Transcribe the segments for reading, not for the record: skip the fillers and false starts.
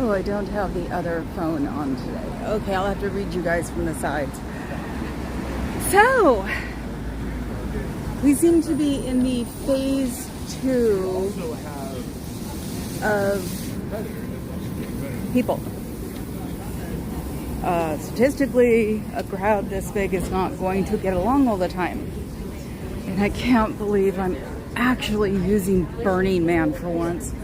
Oh, I don't have the other phone on today. Okay, I'll have to read you guys from the sides. So, we seem to be in the phase 2 of people. Statistically, a crowd this big is not going to get along all the time. And I can't believe I'm actually using Burning Man for once.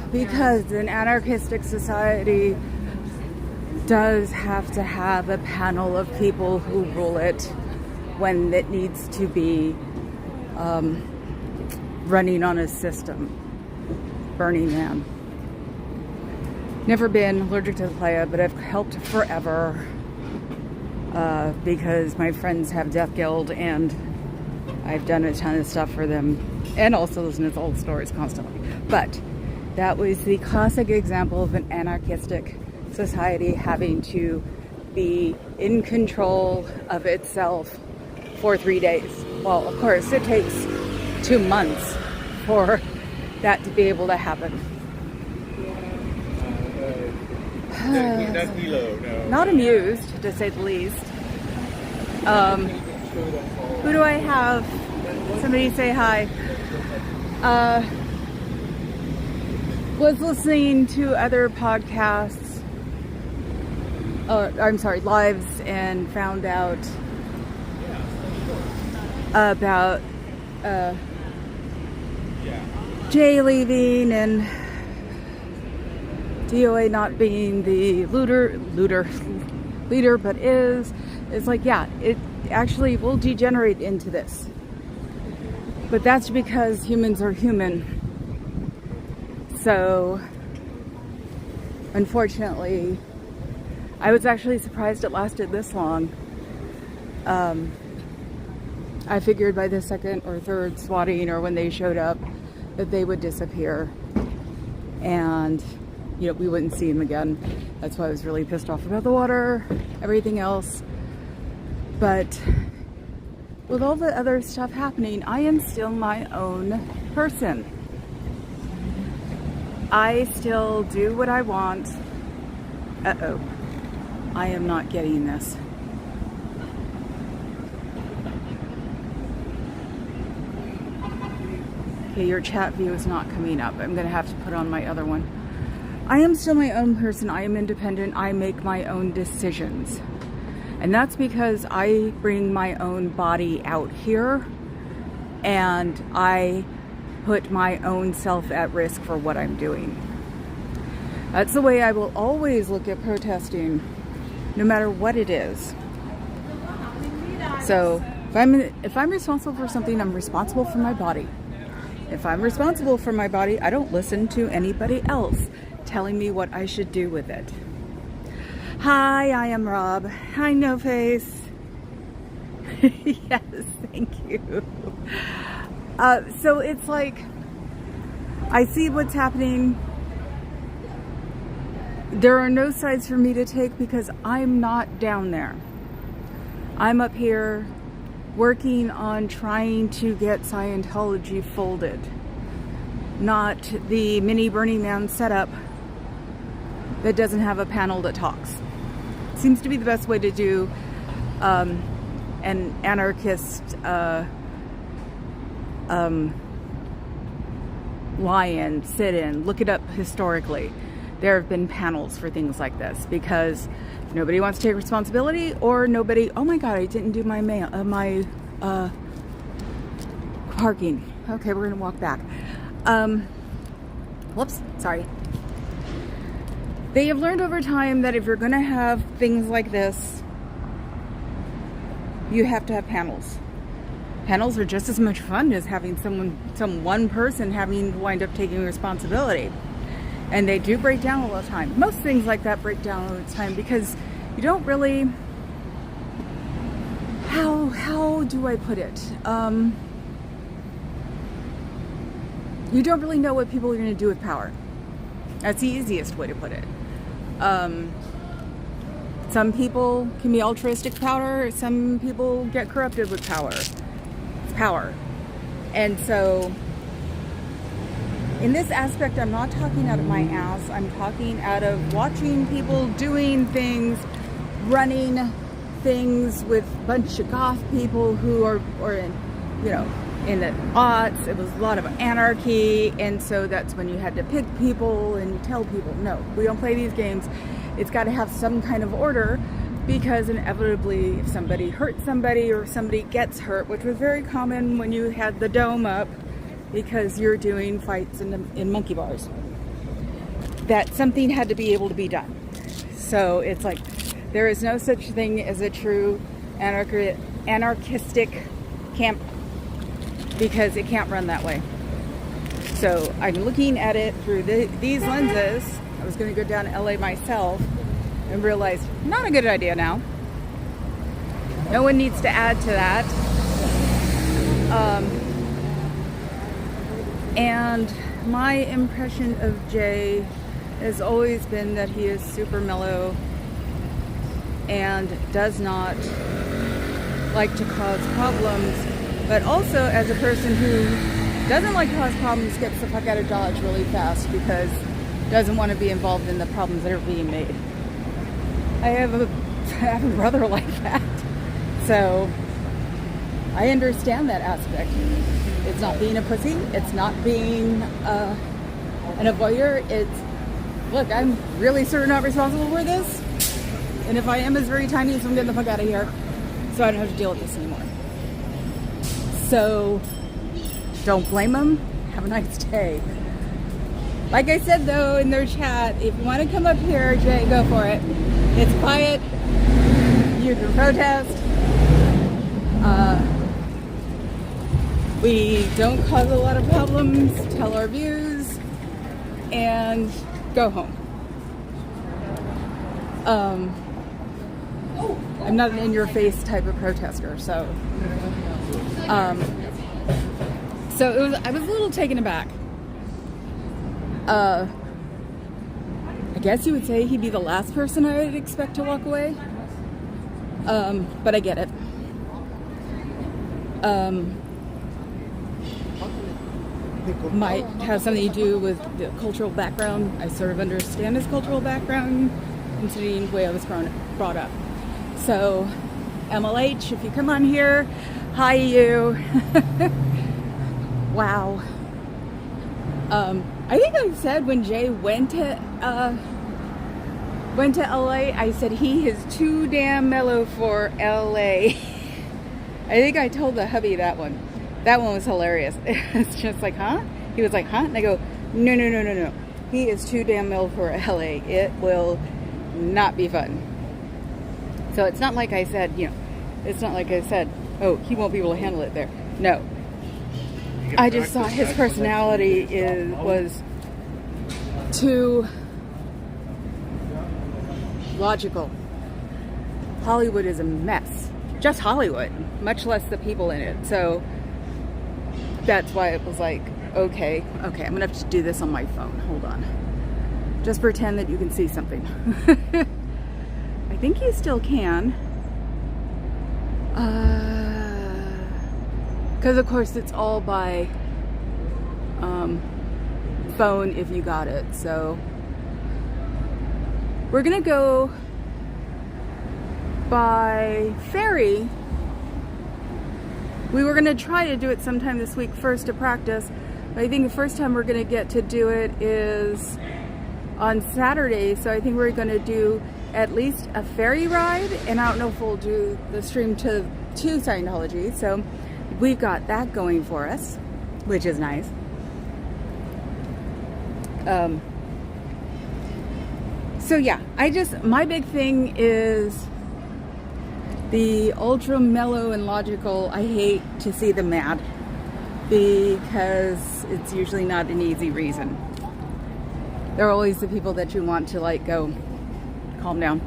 Because an anarchistic society does have to have a panel of people who rule it when it needs to be running on a system. Burning Man. Never been allergic to the playa, but I've helped forever because my friends have Death Guild and I've done a ton of stuff for them and also listen to old stories constantly. But that was the classic example of an anarchistic society having to be in control of itself for 3 days. Well, of course, it takes 2 months for that to be able to happen. Not amused, to say the least. Who do I have? Somebody say hi. Was listening to other podcasts, lives, and found out about Jay leaving and DOA not being the leader, but is. It's like, yeah, it actually will degenerate into this. But that's because humans are human. So, unfortunately, I was actually surprised it lasted this long. I figured by the second or third swatting or when they showed up that they would disappear and, you know, we wouldn't see them again. That's why I was really pissed off about the water, everything else. But with all the other stuff happening, I am still my own person. I still do what I want. Uh-oh. I am not getting this. Okay, your chat view is not coming up. I'm going to have to put on my other one. I am still my own person. I am independent. I make my own decisions. And that's because I bring my own body out here and I put my own self at risk for what I'm doing. That's the way I will always look at protesting, no matter what it is. So if I'm responsible for something, I'm responsible for my body. If I'm responsible for my body, I don't listen to anybody else telling me what I should do with it. Hi, I am Rob. Hi, No Face. Yes, thank you. So it's like, I see what's happening. There are no sides for me to take because I'm not down there. I'm up here working on trying to get Scientology folded, not the mini Burning Man setup that doesn't have a panel that talks. Seems to be the best way to do an anarchist lie-in, sit-in. Look it up historically. There have been panels for things like this because nobody wants to take responsibility, or nobody, oh my god, I didn't do my parking. Okay, we're gonna walk back. Whoops, sorry. They have learned over time that if you're gonna have things like this, you have to have panels. Panels are just as much fun as having some one person having to wind up taking responsibility. And they do break down all the time. Most things like that break down all the time because you don't really, how do I put it? You don't really know what people are going to do with power. That's the easiest way to put it. Some people can be altruistic power. Some people get corrupted with power. It's power. And so in this aspect, I'm not talking out of my ass. I'm talking out of watching people doing things, running things with a bunch of goth people who are in, you know, in the aughts. It was a lot of anarchy, and so that's when you had to pick people and you tell people, no, we don't play these games. It's got to have some kind of order, because inevitably if somebody hurts somebody or somebody gets hurt, which was very common when you had the dome up because you're doing fights in monkey bars, that something had to be able to be done. So it's like, there is no such thing as a true anarchistic camp, because it can't run that way. So I'm looking at it through these lenses. I was going to go down to LA myself and realized, not a good idea now. No one needs to add to that. And my impression of Jay has always been that he is super mellow and does not like to cause problems, but also as a person who doesn't like to cause problems, gets the fuck out of Dodge really fast because doesn't want to be involved in the problems that are being made. I have a brother like that, so I understand that aspect. It's not being a pussy. It's not being an avoider. It's, look, I'm really sort of not responsible for this. And if I am, it's very tiny, so I'm getting the fuck out of here. So I don't have to deal with this anymore. So don't blame them. Have a nice day. Like I said, though, in their chat, if you want to come up here, Jay, go for it. It's quiet. You can protest. We don't cause a lot of problems, tell our views, and go home. I'm not an in-your-face type of protester, so I was a little taken aback. I guess you would say he'd be the last person I would expect to walk away, but I get it. Might have something to do with the cultural background. I sort of understand his cultural background, considering the way I was brought up. So, MLH, if you come on here, hi you. Wow. I think I said when Jay went to LA, I said he is too damn mellow for LA. I think I told the hubby that one. That one was hilarious. It's just like, huh? He was like, huh? And I go, no. He is too damn mellow for LA. It will not be fun. So it's not like I said, it's not like I said, oh, he won't be able to handle it there. No. I just thought his personality was too logical. Hollywood is a mess. Just Hollywood, much less the people in it. So that's why it was like, okay, I'm gonna have to do this on my phone. Hold on. Just pretend that you can see something. I think you still can. Because of course it's all by phone if you got it. So we're gonna go by ferry. We were gonna try to do it sometime this week first to practice, but I think the first time we're gonna get to do it is on Saturday. So I think we're gonna do at least a ferry ride, and I don't know if we'll do the stream to Scientology. So we've got that going for us, which is nice. So yeah, my big thing is the ultra mellow and logical. I hate to see them mad because it's usually not an easy reason. They're always the people that you want to like go, calm down.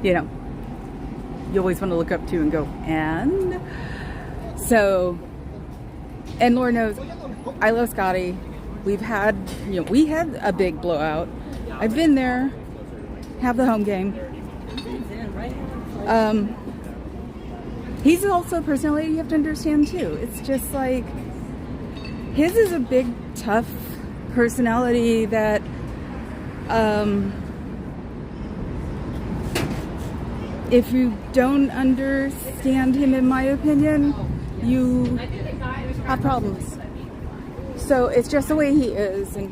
You always want to look up to and go, and so, and Lord knows, I love Scotty. We had a big blowout. I've been there, have the home game. He's also a personality you have to understand too. It's just like, his is a big, tough personality that if you don't understand him, in my opinion, you have problems. So it's just the way he is. And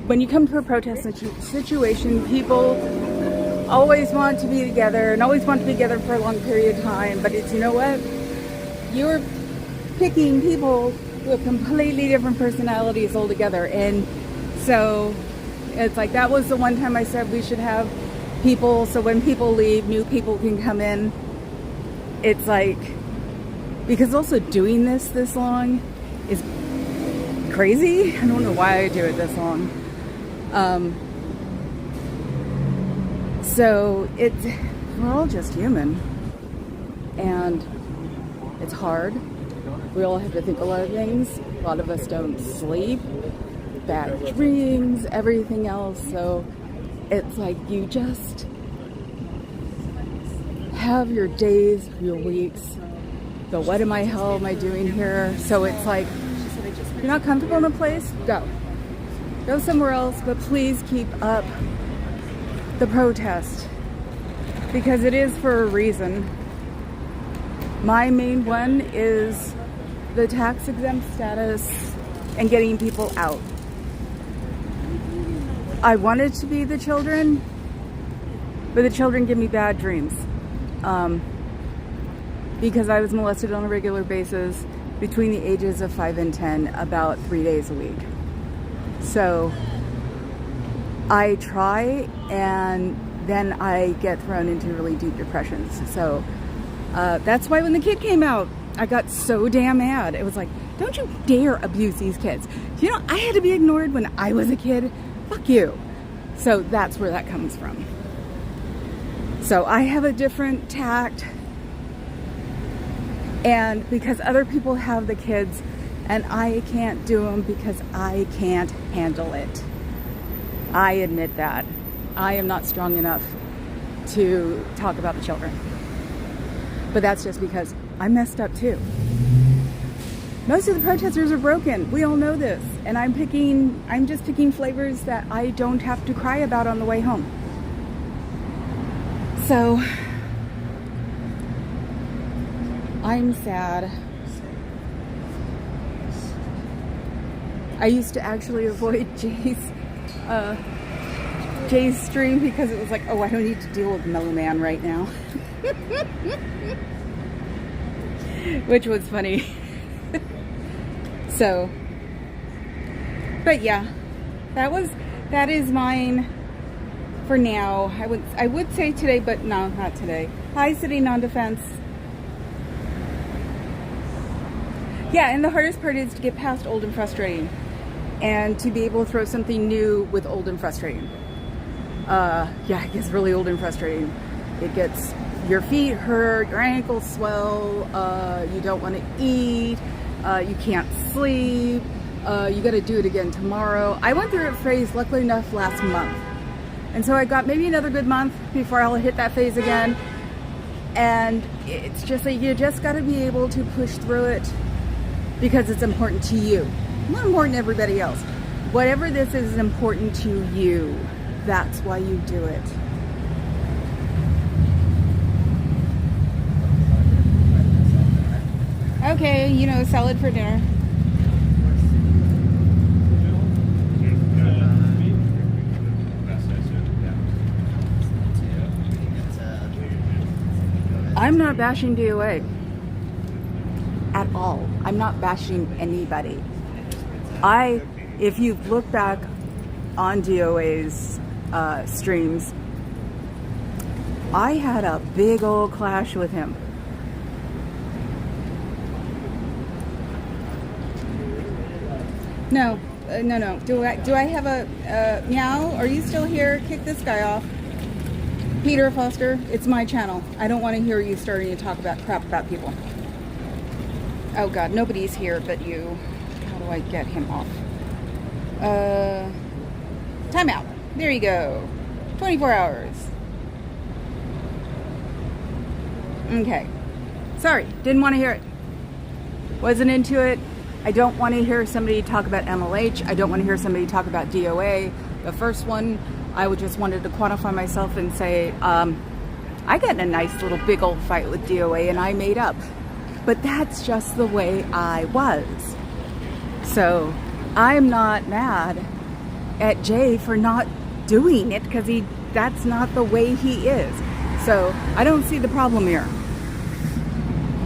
when you come to a protest situation, people always want to be together and always want to be together for a long period of time. But it's, you know what? You're picking people with completely different personalities altogether. And so it's like, that was the one time I said we should have people, so when people leave, new people can come in. It's like, because also doing this long is crazy. I don't know why I do it this long. So we're all just human, and it's hard. We all have to think a lot of things. A lot of us don't sleep, bad dreams, everything else. So it's like you just have your days, your weeks. So what hell am I doing here? So it's like, you're not comfortable in a place? Go somewhere else, but please keep up the protest, because it is for a reason. My main one is the tax exempt status and getting people out. I wanted to be the children, but the children give me bad dreams. Because I was molested on a regular basis between the ages of 5 and 10, about 3 days a week. So I try, and then I get thrown into really deep depressions. So that's why when the kid came out, I got so damn mad. It was like, don't you dare abuse these kids. You know, I had to be ignored when I was a kid. Fuck you. So that's where that comes from. So I have a different tact, and because other people have the kids and I can't do them because I can't handle it. I admit that. I am not strong enough to talk about the children. But that's just because I'm messed up too. Most of the protesters are broken. We all know this. And I'm just picking flavors that I don't have to cry about on the way home. So I'm sad. I used to actually avoid Jay's stream because it was like, oh, I don't need to deal with Mellow Man right now. Which was funny. So, but yeah, that is mine for now. I would say today, but no, not today. Hi, Sitting on Defense. Yeah, and the hardest part is to get past old and frustrating, and to be able to throw something new with old and frustrating. Yeah, it gets really old and frustrating. It gets, your feet hurt, your ankles swell, you don't want to eat, you can't sleep, you got to do it again tomorrow. I went through a phase, luckily enough, last month. And so I got maybe another good month before I'll hit that phase again. And it's just like, you just got to be able to push through it because it's important to you. Not important to everybody else. Whatever this is important to you. That's why you do it. Okay, you know, salad for dinner. I'm not bashing DOA at all. I'm not bashing anybody. If you look back on DOA's streams, I had a big old clash with him. No. Do I have a meow? Are you still here? Kick this guy off. Peter Foster, it's my channel. I don't want to hear you starting to talk about crap about people. Oh God, nobody's here but you. How do I get him off? Timeout. There you go. 24 hours. Okay. Sorry, didn't want to hear it. Wasn't into it. I don't want to hear somebody talk about MLH. I don't want to hear somebody talk about DOA. The first one, I would just wanted to quantify myself and say, I got in a nice little big old fight with DOA and I made up. But that's just the way I was. So I'm not mad at Jay for not doing it because that's not the way he is. So I don't see the problem here.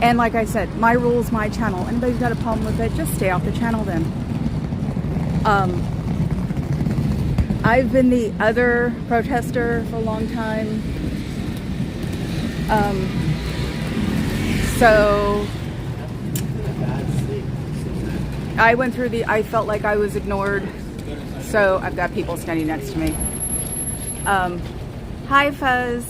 And like I said, my rules, my channel. Anybody's got a problem with it, just stay off the channel then. I've been the other protester for a long time. So I went through I felt like I was ignored. So I've got people standing next to me. Hi Fuzz.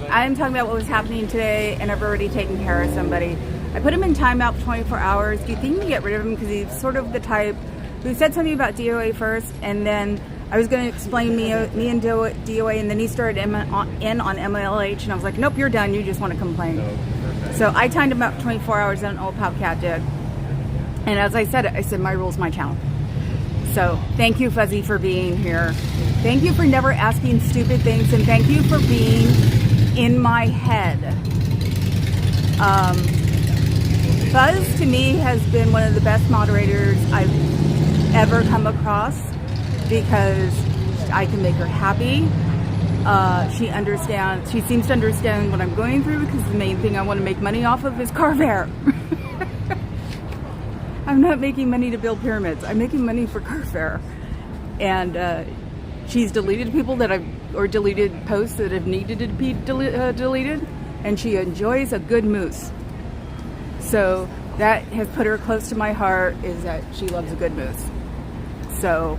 I'm talking about what was happening today, and I've already taken care of somebody. I put him in timeout for 24 hours. Do you think you can get rid of him? Because he's sort of the type who said something about DOA first, and then I was going to explain me and DOA, and then he started in on MLH, and I was like, nope, you're done. You just want to complain. So I timed him out for 24 hours. I don't know how Cat did. And as I said, my rule's my channel. So thank you, Fuzzy, for being here. Thank you for never asking stupid things, and thank you for being in my head. Fuzz, to me, has been one of the best moderators I've ever come across because I can make her happy. She seems to understand what I'm going through because the main thing I want to make money off of is car fare. I'm not making money to build pyramids. I'm making money for car fare. And she's deleted people or deleted posts that have needed to be deleted. And she enjoys a good moose. So that has put her close to my heart, is that she loves a good moose. So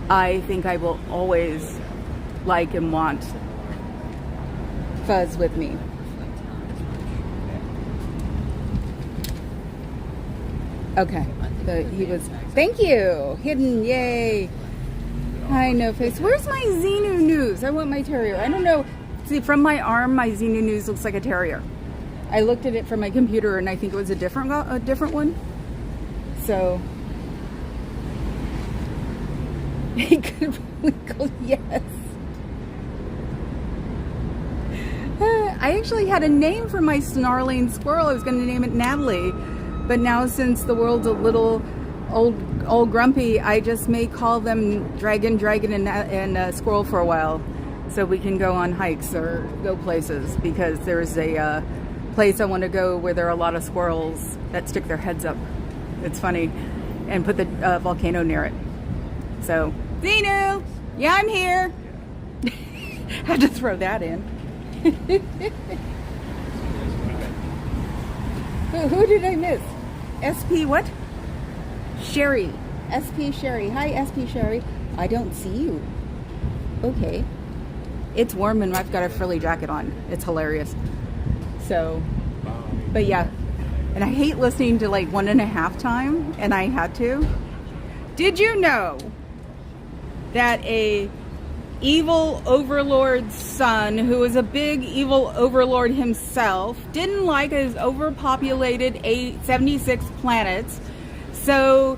I think I will always like and want Fuzz with me. Okay, thank you, hidden, yay. Hi, No Face. Where's my Xenu News? I want my terrier. I don't know. See, from my arm, my Xenu News looks like a terrier. I looked at it from my computer, and I think it was a different one. So, he could winkle, yes. I actually had a name for my snarling squirrel. I was going to name it Natalie. But now, since the world's a little old grumpy, I just may call them Dragon, and Squirrel for a while, so we can go on hikes or go places. Because there's a place I want to go where there are a lot of squirrels that stick their heads up. It's funny, and put the volcano near it. So, Xenu, yeah, I'm here. Had to throw that in. Who did I miss? SP what? Sherry. SP Sherry. Hi, SP Sherry. I don't see you. Okay. It's warm and I've got a frilly jacket on. It's hilarious. So, but yeah. And I hate listening to like 1.5 time, and I had to. Did you know that a evil overlord's son, who was a big evil overlord himself, didn't like his overpopulated 76 planets, so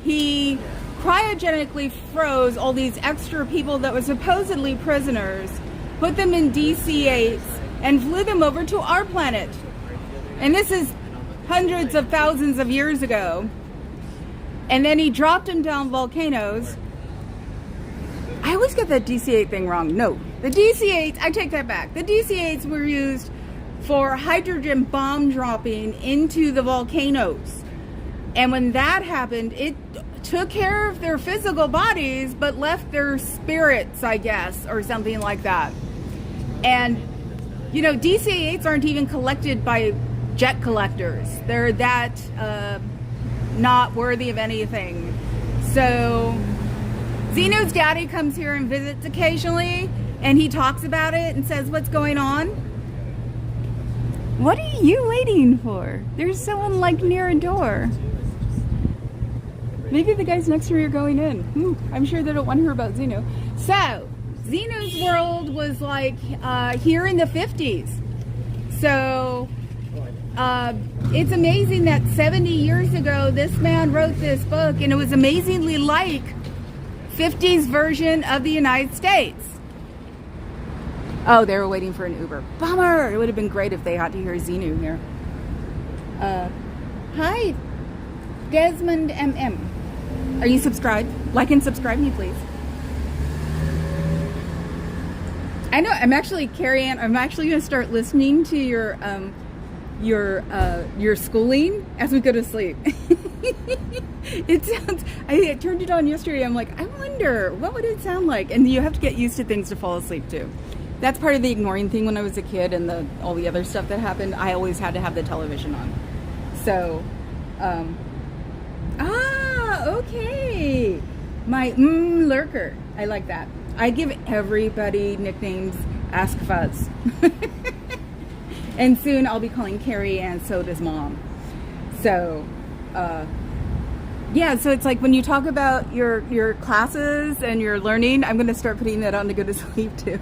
he cryogenically froze all these extra people that were supposedly prisoners, put them in DC-8s, and flew them over to our planet. And this is hundreds of thousands of years ago. And then he dropped them down volcanoes. I always get that DC-8 thing wrong. No, the DC-8s, I take that back. The DC-8s were used for hydrogen bomb dropping into the volcanoes. And when that happened, it took care of their physical bodies, but left their spirits, I guess, or something like that. And, you know, DC-8s aren't even collected by jet collectors. They're that not worthy of anything. So Xenu's daddy comes here and visits occasionally, and he talks about it and says what's going on. What are you waiting for? There's someone like near a door. Maybe the guys next to me are going in. I'm sure they don't want to hear about Xenu. So, Xenu's world was like here in the 50s. So, it's amazing that 70 years ago, this man wrote this book, and it was amazingly like 50s version of the United States. Oh, they were waiting for an Uber. Bummer! It would have been great if they had to hear Xenu here. Hi, Desmond MM. Are you subscribed? Like and subscribe me, please. I know, I'm actually, Carrie Ann, I'm actually going to start listening to your schooling as we go to sleep. It sounds, I turned it on yesterday. I'm like, I wonder, what would it sound like? And you have to get used to things to fall asleep too. That's part of the ignoring thing when I was a kid, and all the other stuff that happened. I always had to have the television on. So, okay. My lurker. I like that. I give everybody nicknames. Ask Fuzz. And soon I'll be calling Carrie, and so does Mom. So, yeah, so it's like when you talk about your classes and your learning, I'm going to start putting that on to go to sleep too.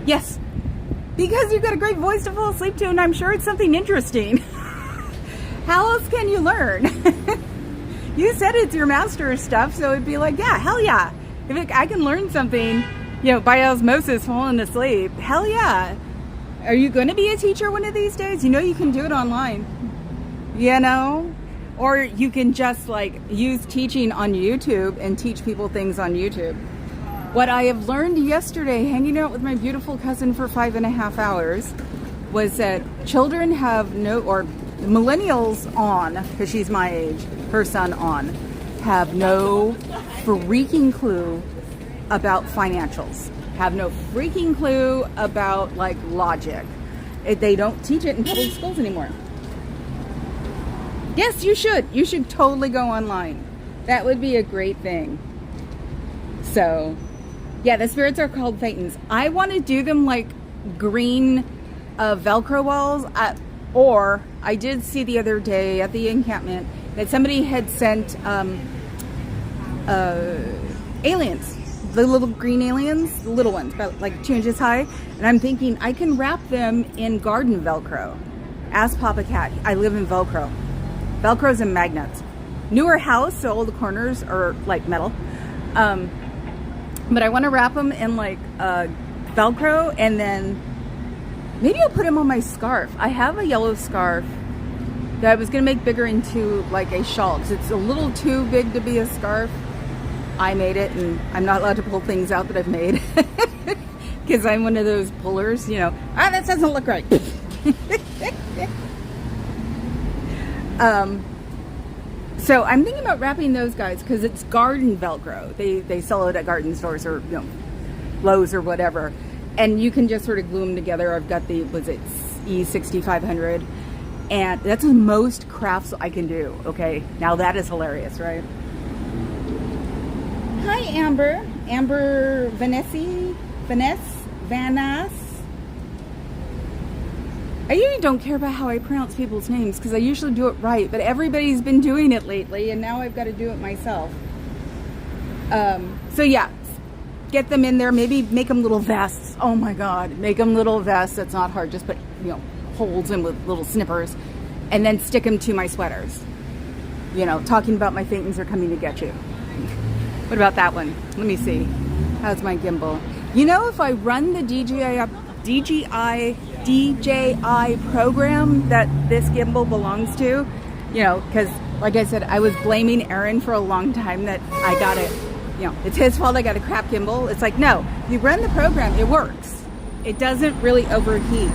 Yes, because you've got a great voice to fall asleep to, and I'm sure it's something interesting. How else can you learn? You said it's your master's stuff, so it'd be like, yeah, hell yeah. If I can learn something, by osmosis, falling asleep, hell yeah. Are you going to be a teacher one of these days? You know you can do it online, Or you can just use teaching on YouTube and teach people things on YouTube. What I have learned yesterday, hanging out with my beautiful cousin for 5.5 hours, was that children have or millennials on, because she's my age, her son on, have no freaking clue about financials, have no freaking clue about logic. They don't teach it in public schools anymore. Yes, you should. You should totally go online. That would be a great thing. So, yeah, the spirits are called Thetans. I want to do them like green Velcro walls. Or I did see the other day at the encampment that somebody had sent aliens. The little green aliens, the little ones, about 2 inches high. And I'm thinking I can wrap them in garden Velcro. Ask Papa Cat. I live in Velcro. Velcros and magnets. Newer house, so all the corners are metal. But I want to wrap them in Velcro, and then maybe I'll put them on my scarf. I have a yellow scarf that I was going to make bigger into a shawl, because it's a little too big to be a scarf. I made it, and I'm not allowed to pull things out that I've made because I'm one of those pullers, that doesn't look right. So I'm thinking about wrapping those guys, because it's garden Velcro. They sell it at garden stores or Lowe's or whatever, and you can just sort of glue them together. I've got the E6500, and that's the most crafts I can do. Okay, now that is hilarious, right? Hi, Amber Vanessa. I usually don't care about how I pronounce people's names, because I usually do it right, but everybody's been doing it lately, and now I've got to do it myself. So yeah, get them in there. Maybe make them little vests. Oh my God, make them little vests. That's not hard. Just put holes in with little snippers, and then stick them to my sweaters. Talking about my Thetans are coming to get you. What about that one? Let me see. How's my gimbal? If I run the DJI program that this gimbal belongs to, because like I said, I was blaming Aaron for a long time that I got it, it's his fault I got a crap gimbal. It's no, you run the program, it works. It doesn't really overheat.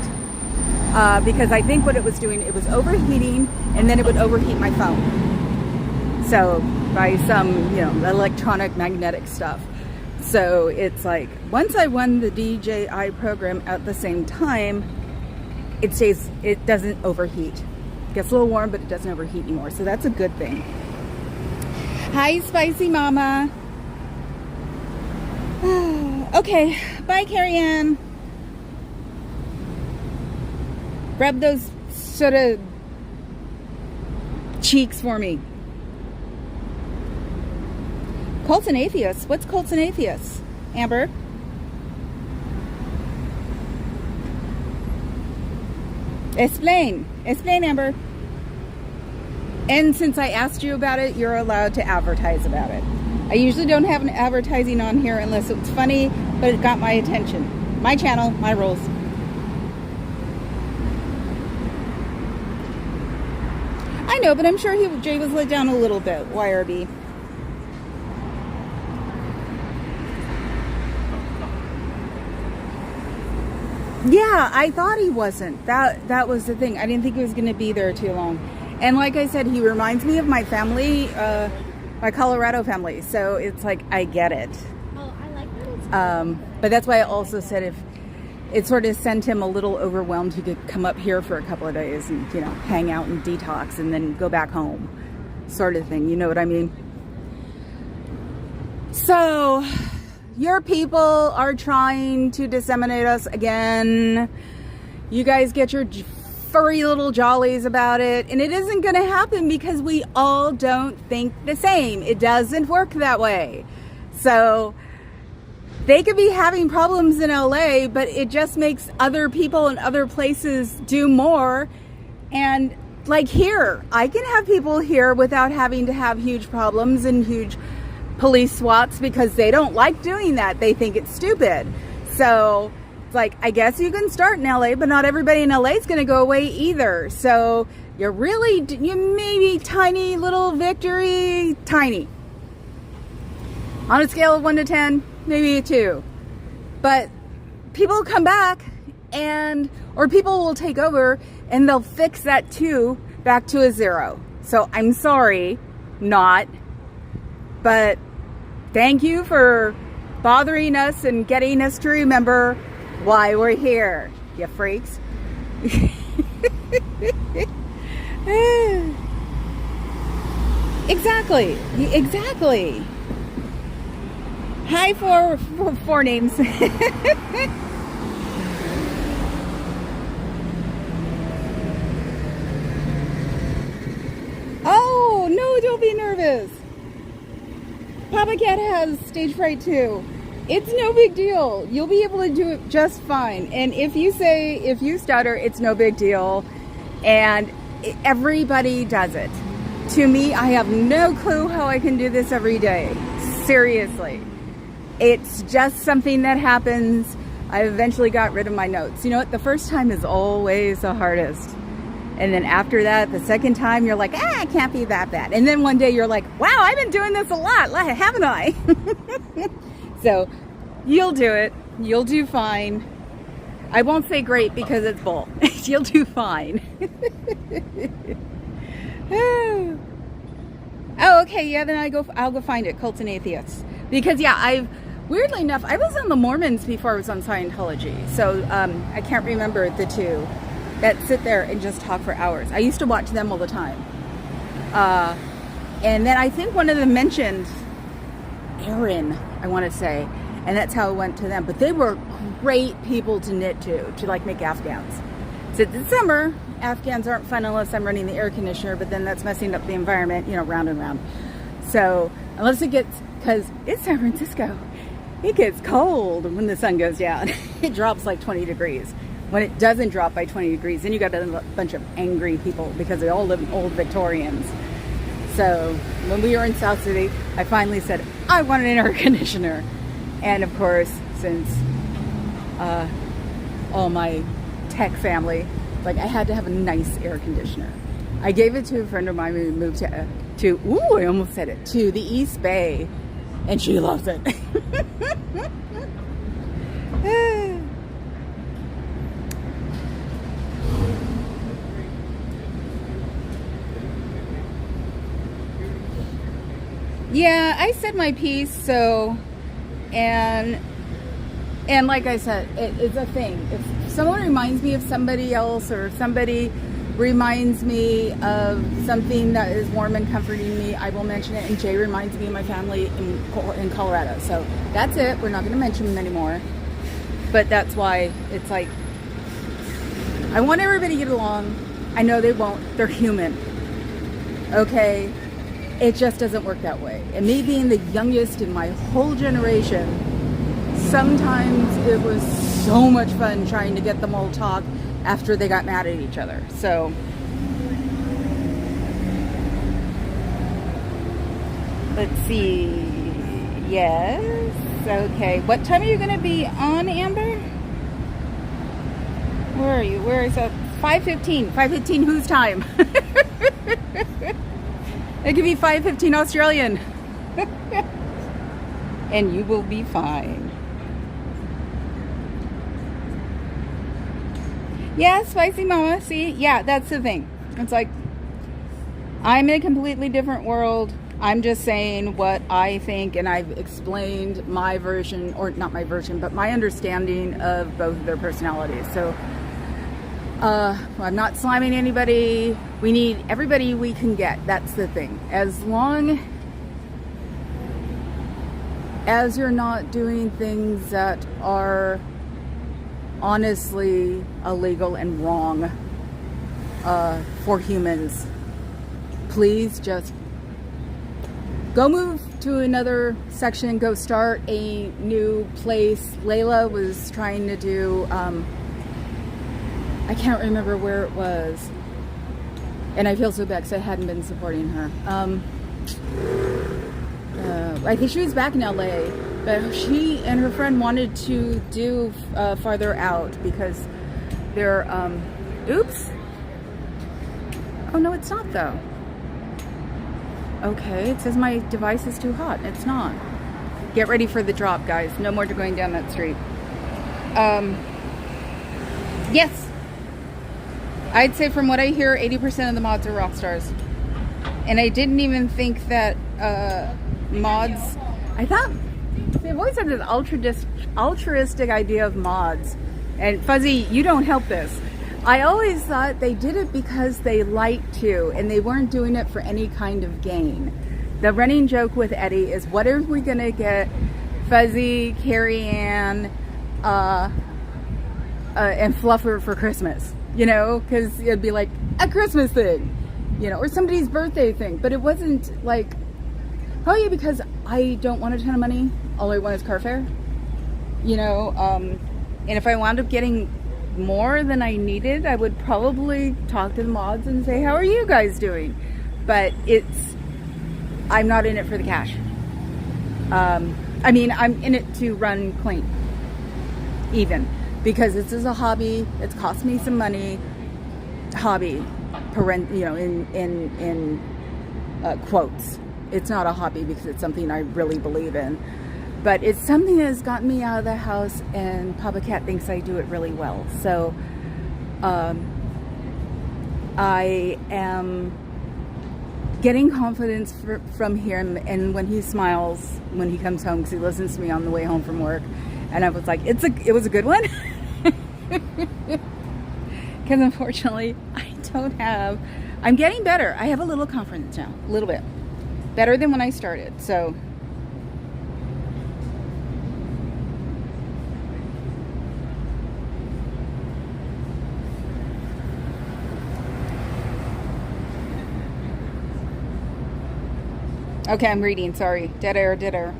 Because I think what it was doing, it was overheating, and then it would overheat my phone. So by some, electronic magnetic stuff. So it's once I run the DJI program at the same time, it doesn't overheat. It gets a little warm, but it doesn't overheat anymore. So that's a good thing. Hi, Spicy Mama. Okay, bye, Carrie Ann. Rub those sort of cheeks for me. Cults and atheists. What's cults and atheists, Amber? Explain, Amber. And since I asked you about it, you're allowed to advertise about it. I usually don't have an advertising on here unless it's funny, but it got my attention. My channel, my rules. I know, but I'm sure Jay was let down a little bit. YRB. Yeah, I thought he wasn't. That was the thing. I didn't think he was going to be there too long. And like I said, he reminds me of my family, my Colorado family. So it's like, I get it. Oh, I like that. But that's why I also said if it sort of sent him a little overwhelmed, he could come up here for a couple of days and, you know, hang out and detox and then go back home, sort of thing. You know what I mean? So your people are trying to disseminate us again. You guys get your furry little jollies about it, and it isn't going to happen because we all don't think the same. It doesn't work that way. So they could be having problems in LA, but it just makes other people in other places do more. And like here, I can have people here without having to have huge problems and huge police swats because they don't like doing that. They think it's stupid. So like, I guess you can start in LA, but not everybody in LA is going to go away either. So you maybe tiny little victory, tiny. On a scale of 1 to 10, maybe a 2. But people will come back or people will take over and they'll fix that 2 back to a 0. So I'm sorry, but thank you for bothering us and getting us to remember why we're here, you freaks. Exactly. Hi, four names. Oh, no, don't be nervous. Papa Cat has stage fright too. It's no big deal. You'll be able to do it just fine. And if you stutter, it's no big deal. And everybody does it. To me, I have no clue how I can do this every day. Seriously. It's just something that happens. I eventually got rid of my notes. You know what? The first time is always the hardest. And then after that, the second time, you're like, it can't be that bad. And then one day you're like, wow, I've been doing this a lot, haven't I? So you'll do it. You'll do fine. I won't say great because it's bull. You'll do fine. Oh, okay. Yeah, then I'll go find it. Cults and Atheists. Because weirdly enough, I was on the Mormons before I was on Scientology. So I can't remember the two that sit there and just talk for hours. I used to watch them all the time. And then I think one of them mentioned Aaron, I want to say, and that's how I went to them. But they were great people to knit to like make Afghans. So this summer, Afghans aren't fun unless I'm running the air conditioner, but then that's messing up the environment, round and round. So unless because it's San Francisco, it gets cold when the sun goes down. It drops like 20 degrees. When it doesn't drop by 20 degrees, then you got a bunch of angry people because they all live in old Victorians. So when we were in South City, I finally said, I want an air conditioner. And of course, since all my tech family, I had to have a nice air conditioner. I gave it to a friend of mine who moved I almost said it, to the East Bay, and she loves it. Yeah, I said my piece, so, and like I said, it's a thing. If someone reminds me of somebody else, or somebody reminds me of something that is warm and comforting me, I will mention it. And Jay reminds me of my family in Colorado. So that's it. We're not going to mention them anymore. But that's why it's like, I want everybody to get along. I know they won't. They're human. Okay? It just doesn't work that way. And me being the youngest in my whole generation, sometimes it was so much fun trying to get them all to talk after they got mad at each other. So let's see. Yes. Okay. What time are you going to be on, Amber? Where are you? Where is that? 5:15. 5:15 whose time? It could be 5:15 Australian. And you will be fine. Yeah, spicy mama. See? Yeah, that's the thing. It's like, I'm in a completely different world. I'm just saying what I think, and I've explained my version, or not my version, but my understanding of both of their personalities. So, I'm not slamming anybody. We need everybody we can get. That's the thing. As long as you're not doing things that are honestly illegal and wrong for humans, please just go move to another section. Go start a new place. Layla was trying to do, I can't remember where it was, and I feel so bad because I hadn't been supporting her. I think she was back in LA, but she and her friend wanted to do farther out because they're, oops. Oh no, it's not though. Okay, it says my device is too hot. It's not. Get ready for the drop, guys. No more going down that street. Yes. I'd say from what I hear, 80% of the mods are rock stars. And I didn't even think that mods... I thought... They've always had this altruistic idea of mods. And Fuzzy, you don't help this. I always thought they did it because they liked to, and they weren't doing it for any kind of gain. The running joke with Eddie is, what are we going to get Fuzzy, Carrie Ann, and Fluffer for Christmas? You know, because it'd be like a Christmas thing, you know, or somebody's birthday thing. But it wasn't like, oh yeah, because I don't want a ton of money. All I want is car fare. You know, and if I wound up getting more than I needed, I would probably talk to the mods and say, how are you guys doing? But I'm not in it for the cash. I mean, I'm in it to run clean, even, because this is a hobby. It's cost me some money. Hobby, you know, in quotes. It's not a hobby because it's something I really believe in. But it's something that has gotten me out of the house, and Papa Cat thinks I do it really well. So I am getting confidence from him, and when he smiles when he comes home, because he listens to me on the way home from work, and I was like, it was a good one. Because unfortunately, I'm getting better. I have a little confidence now, a little bit. Better than when I started, so... Okay, I'm reading, sorry. Dead air, dead air.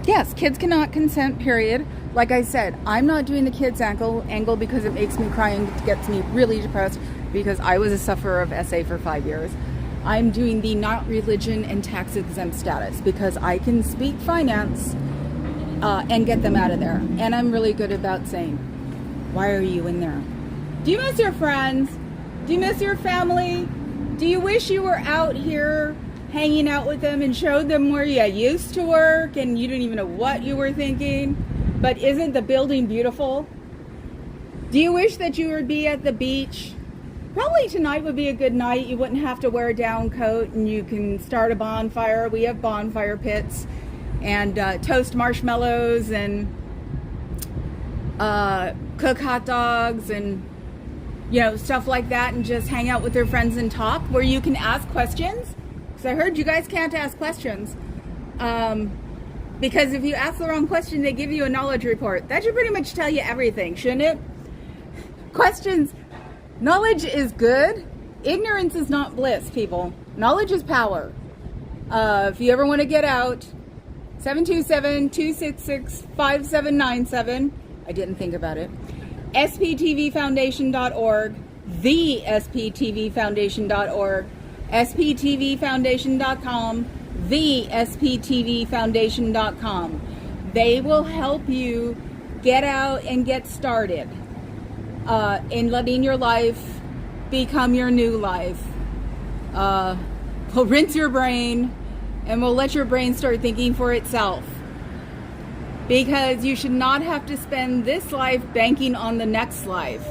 Yes, kids cannot consent, period. Like I said, I'm not doing the kids angle because it makes me cry and gets me really depressed, because I was a sufferer of SA for 5 years. I'm doing the not religion and tax exempt status because I can speak finance and get them out of there. And I'm really good about saying, why are you in there? Do you miss your friends? Do you miss your family? Do you wish you were out here hanging out with them and showed them where you used to work and you didn't even know what you were thinking? But isn't the building beautiful? Do you wish that you would be at the beach? Probably tonight would be a good night. You wouldn't have to wear a down coat, and you can start a bonfire. We have bonfire pits, and toast marshmallows, and cook hot dogs, and you know, stuff like that, and just hang out with their friends and talk, where you can ask questions. Because I heard you guys can't ask questions. Because if you ask the wrong question, they give you a knowledge report. That should pretty much tell you everything, shouldn't it? Questions. Knowledge is good. Ignorance is not bliss, people. Knowledge is power. If you ever want to get out, 727-266-5797. I didn't think about it. sptvfoundation.org, the sptvfoundation.org, sptvfoundation.com, the sptvfoundation.com. They will help you get out and get started in letting your life become your new life. We'll rinse your brain and we'll let your brain start thinking for itself. Because you should not have to spend this life banking on the next life.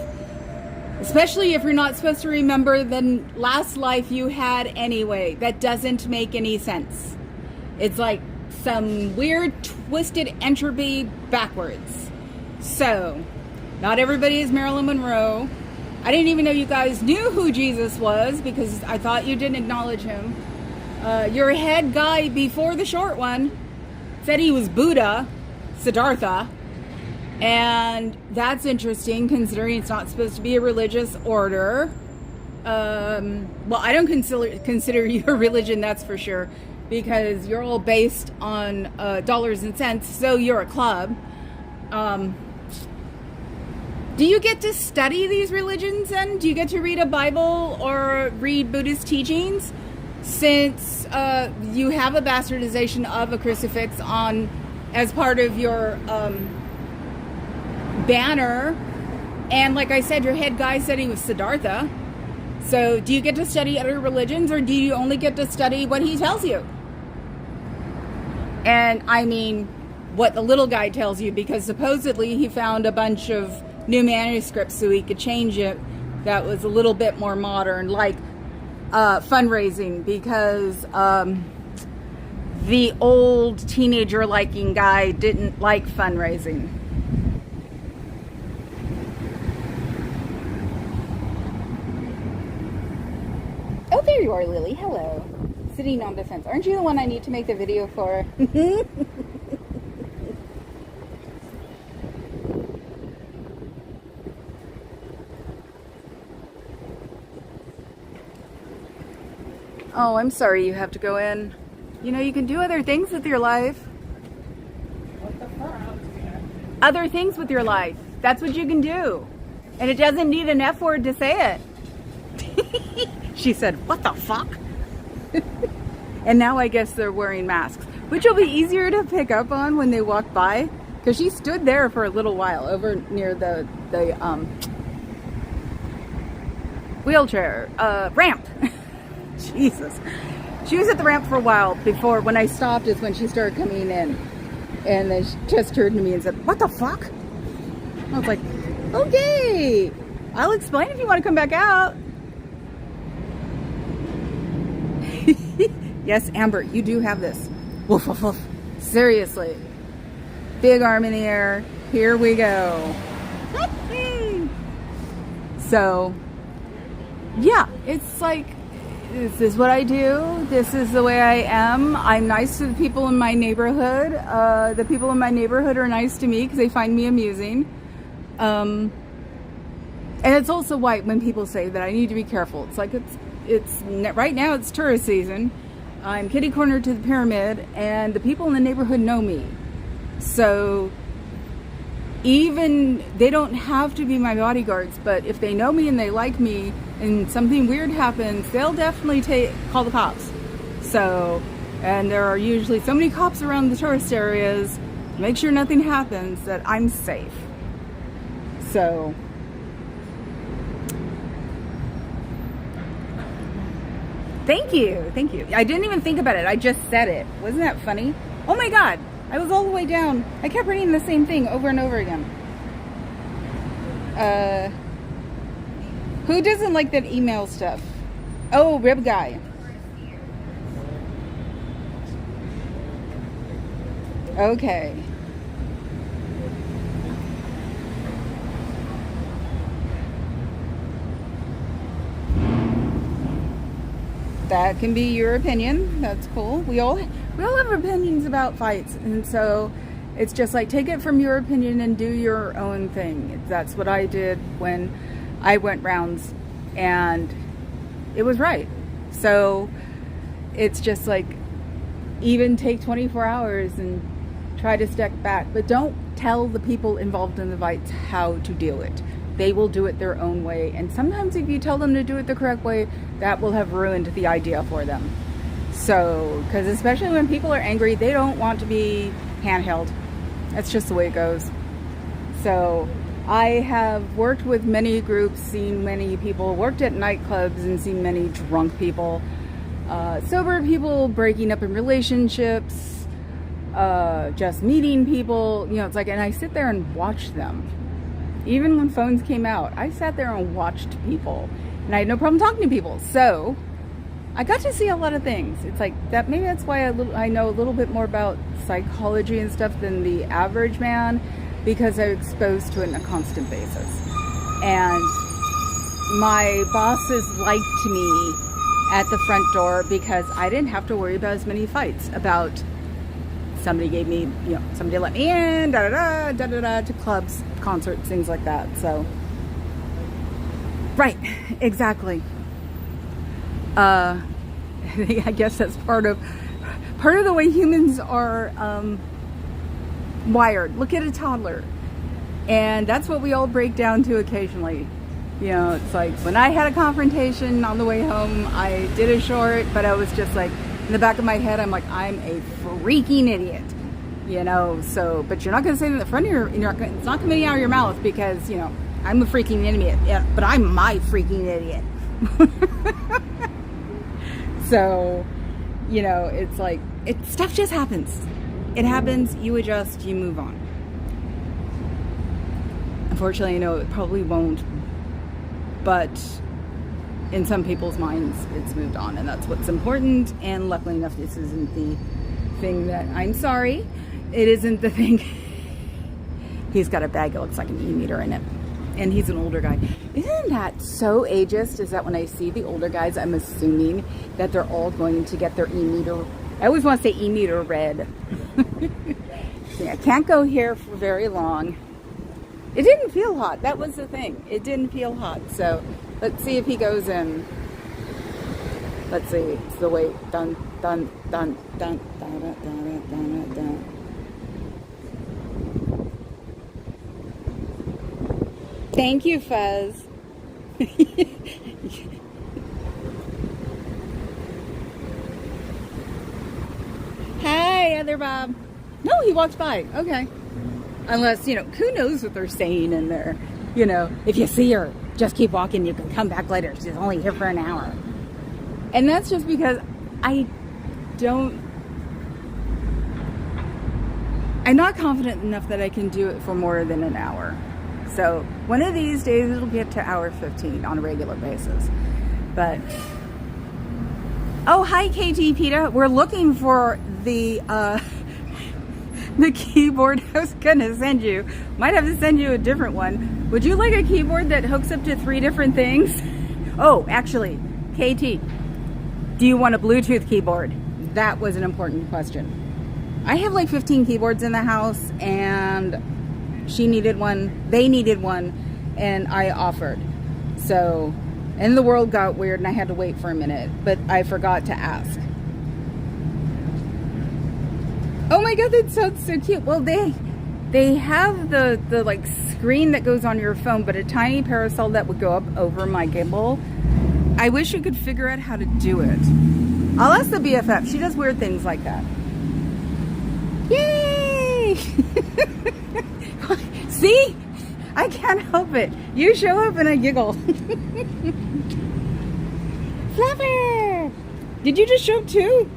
Especially if you're not supposed to remember the last life you had anyway. That doesn't make any sense. It's like some weird twisted entropy backwards. So, not everybody is Marilyn Monroe. I didn't even know you guys knew who Jesus was because I thought you didn't acknowledge him. Your head guy before the short one said he was Buddha, Siddhartha, and that's interesting considering it's not supposed to be a religious order. Well, I don't consider you a religion, that's for sure, because you're all based on dollars and cents, so you're a club. Do you get to study these religions then? Do you get to read a Bible or read Buddhist teachings? Since you have a bastardization of a crucifix on as part of your banner, and like I said, your head guy said he was Siddhartha. So do you get to study other religions, or do you only get to study what he tells you? And I mean what the little guy tells you, because supposedly he found a bunch of new manuscripts so he could change it that was a little bit more modern, like fundraising, because the old teenager liking guy didn't like fundraising. Oh, there you are, Lily. Hello. Sitting on defense. Aren't you the one I need to make the video for? Oh, I'm sorry you have to go in. You know, you can do other things with your life. What the fuck? Other things with your life. That's what you can do. And it doesn't need an F word to say it. She said, what the fuck? And now I guess they're wearing masks, which will be easier to pick up on when they walk by. Because she stood there for a little while over near the wheelchair ramp. Jesus. She was at the ramp for a while before, when I stopped is when she started coming in. And then she just turned to me and said, what the fuck? I was like, okay, I'll explain if you want to come back out. Yes, Amber, you do have this. Woof, woof, woof. Seriously. Big arm in the air. Here we go. So, yeah, it's like, this is what I do. This is the way I am. I'm nice to the people in my neighborhood. The people in my neighborhood are nice to me because they find me amusing. And it's also why when people say that I need to be careful. It's like it's right now it's tourist season. I'm kitty corner to the pyramid, and the people in the neighborhood know me. So even they don't have to be my bodyguards, but if they know me and they like me and something weird happens, they'll definitely call the cops. So, and there are usually so many cops around the tourist areas to make sure nothing happens that I'm safe. So thank you. I didn't even think about it. I just said it. Wasn't that funny? Oh my God. I was all the way down. I kept reading the same thing over and over again. Who doesn't like that email stuff? Oh, Rib Guy. Okay. That can be your opinion. That's cool. We all have opinions about fights, and so it's just like, take it from your opinion and do your own thing. That's what I did when I went rounds, and it was right. So it's just like, even take 24 hours and try to step back, but don't tell the people involved in the fights how to do it. They will do it their own way, and sometimes if you tell them to do it the correct way, that will have ruined the idea for them. So, because especially when people are angry, they don't want to be handheld. That's just the way it goes. So I have worked with many groups, seen many people, worked at nightclubs and seen many drunk people, sober people breaking up in relationships, just meeting people, you know, it's like, and I sit there and watch them. Even when phones came out, I sat there and watched people, and I had no problem talking to people. So I got to see a lot of things. It's like that. Maybe that's why I know a little bit more about psychology and stuff than the average man, because I'm exposed to it on a constant basis. And my bosses liked me at the front door because I didn't have to worry about as many fights about somebody gave me, you know, somebody let me in, to clubs, concerts, things like that. So, right, exactly. I guess that's part of the way humans are wired. Look at a toddler, and that's what we all break down to occasionally. You know, it's like when I had a confrontation on the way home, I did a short, but I was just like, in the back of my head, I'm like, I'm a freaking idiot, you know. So, but you're not going to say it in the front of your, it's not coming out of your mouth because, you know, I'm a freaking idiot. Yeah, but I'm my freaking idiot. So, you know, it's like, stuff just happens. It happens, you adjust, you move on. Unfortunately, I know it probably won't, but in some people's minds, it's moved on, and that's what's important. And luckily enough, this isn't the thing that, I'm sorry, it isn't the thing. He's got a bag that looks like an e-meter in it, and he's an older guy. Isn't that so ageist? Is that when I see the older guys, I'm assuming that they're all going to get their e-meter. I always want to say e-meter red. See, I can't go here for very long. It didn't feel hot. That was the thing. It didn't feel hot. So let's see if he goes in. Let's see. It's the wait. Dun, dun, dun, dun, dun, dun, dun, dun, dun. Thank you, Fuzz. Hi, other Bob. No, he walks by. Okay. Unless, you know, who knows what they're saying in there. You know, if you see her, just keep walking. You can come back later. She's only here for an hour. And that's just because I'm not confident enough that I can do it for more than an hour. So one of these days it'll get to hour 15 on a regular basis. But, oh, hi, KT PETA. We're looking for the keyboard I was gonna send you. Might have to send you a different one. Would you like a keyboard that hooks up to 3 different things? Oh, actually, KT, do you want a Bluetooth keyboard? That was an important question. I have like 15 keyboards in the house, and she needed one, they needed one, and I offered. So, and the world got weird and I had to wait for a minute, but I forgot to ask. Oh my god, that sounds so cute. Well, they have the like screen that goes on your phone, but a tiny parasol that would go up over my gimbal. I wish you could figure out how to do it. I'll ask the BFF. She does weird things like that. Yay! See? I can't help it. You show up and I giggle. Fluffer! Did you just show up too?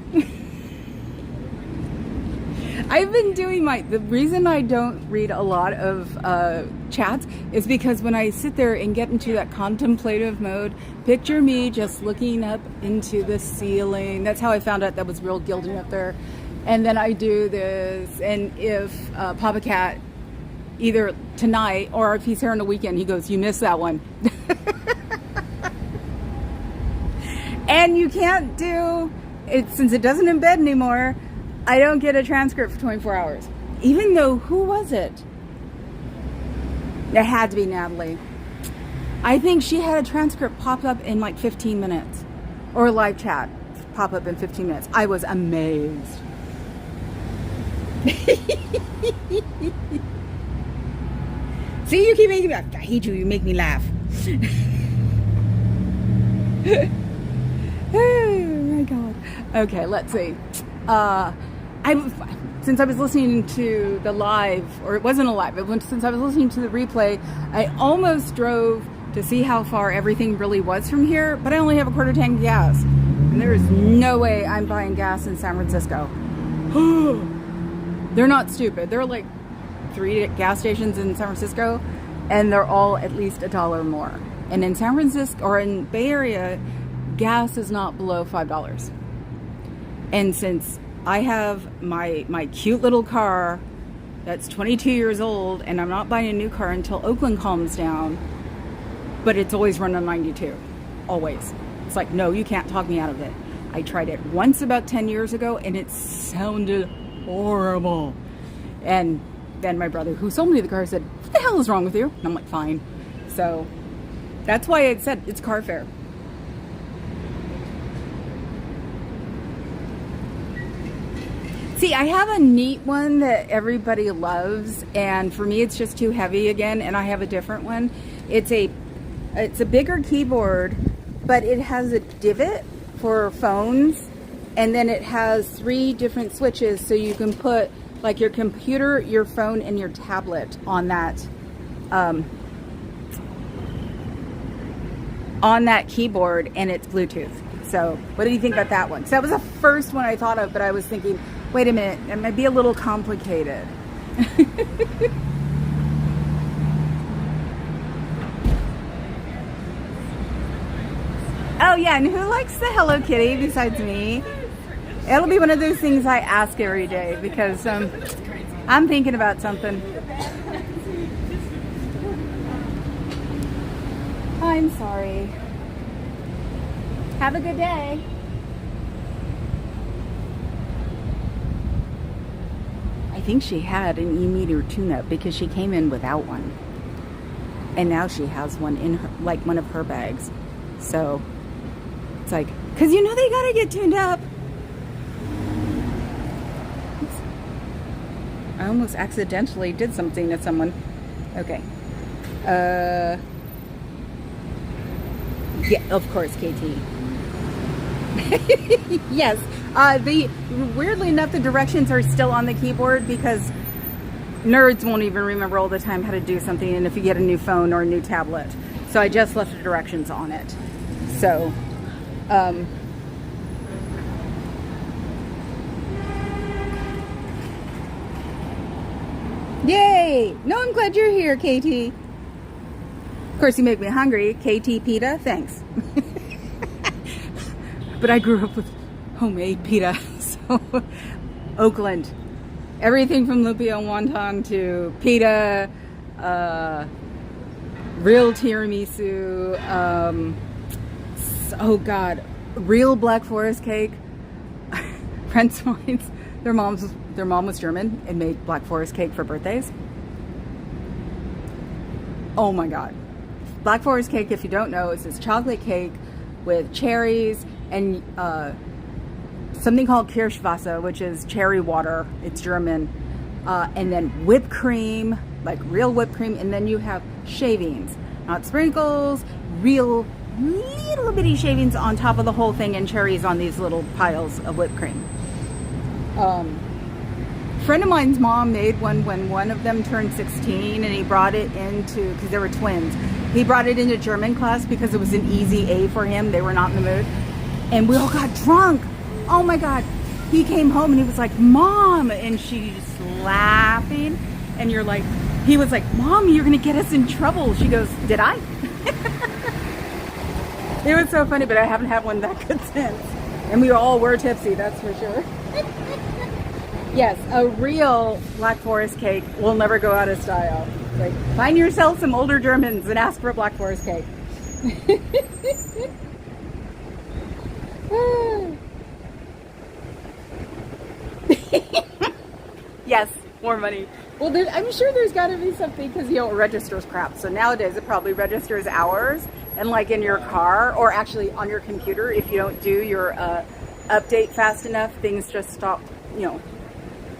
I've been doing the reason I don't read a lot of chats is because when I sit there and get into that contemplative mode, picture me just looking up into the ceiling. That's how I found out that was real gilding up there. And then I do this, and if Papa Cat, either tonight or if he's here on the weekend, he goes, you missed that one. And you can't do it, since it doesn't embed anymore. I don't get a transcript for 24 hours. Even though, who was it? It had to be Natalie. I think she had a transcript pop up in like 15 minutes. Or a live chat pop up in 15 minutes. I was amazed. See, you keep making me laugh. I hate you. You make me laugh. Oh my god. Okay, let's see. Since I was listening to the live, or it wasn't a live, since I was listening to the replay, I almost drove to see how far everything really was from here, but I only have a quarter tank of gas. And there is no way I'm buying gas in San Francisco. They're not stupid. There are like 3 gas stations in San Francisco, and they're all at least $1 more. And in San Francisco, or in Bay Area, gas is not below $5. And since I have my cute little car that's 22 years old, and I'm not buying a new car until Oakland calms down, but it's always run on 92. Always. It's like, no, you can't talk me out of it. I tried it once about 10 years ago, and it sounded horrible. And then my brother, who sold me the car, said, what the hell is wrong with you? And I'm like, fine. So that's why I said it's car fare. See, I have a neat one that everybody loves, and for me it's just too heavy again, and I have a different one. It's a bigger keyboard, but it has a divot for phones, and then it has 3 different switches, so you can put like your computer, your phone, and your tablet on that keyboard, and it's Bluetooth. So what do you think about that one? So that was the first one I thought of, but I was thinking, wait a minute, it might be a little complicated. Oh yeah, and who likes the Hello Kitty besides me? It'll be one of those things I ask every day because I'm thinking about something. I'm sorry. Have a good day. I think she had an e-meter tune-up because she came in without one. And now she has one in her, like one of her bags. So it's like, because you know they gotta get tuned up. Oops. I almost accidentally did something to someone. Okay. Yeah, of course, KT. Yes. Weirdly enough, the directions are still on the keyboard because nerds won't even remember all the time how to do something, and if you get a new phone or a new tablet. So I just left the directions on it. So, yay! No, I'm glad you're here, KT. Of course, you make me hungry. KT pita, thanks. But I grew up with homemade pita, so Oakland. Everything from lumpia wonton to pita, real tiramisu, oh god, real Black Forest cake. Friends of mine, their mom was German and made Black Forest cake for birthdays. Oh my god. Black Forest cake, if you don't know, is this chocolate cake with cherries and something called Kirschwasser, which is cherry water. It's German. And then whipped cream, like real whipped cream. And then you have shavings, not sprinkles, real little bitty shavings on top of the whole thing, and cherries on these little piles of whipped cream. A friend of mine's mom made one when one of them turned 16, and he brought it into, because they were twins, he brought it into German class because it was an easy A for him. They were not in the mood. And we all got drunk. Oh my God. He came home and he was like, Mom, and she's laughing. And you're like, he was like, Mom, you're going to get us in trouble. She goes, did I? It was so funny, but I haven't had one that good since. And we all were tipsy, that's for sure. Yes, a real Black Forest cake will never go out of style. Like, find yourself some older Germans and ask for a Black Forest cake. Yes, more money. Well, I'm sure there's got to be something, because, you know, it registers crap. So nowadays it probably registers hours, and like in your car, or actually on your computer, if you don't do your update fast enough, things just stop, you know,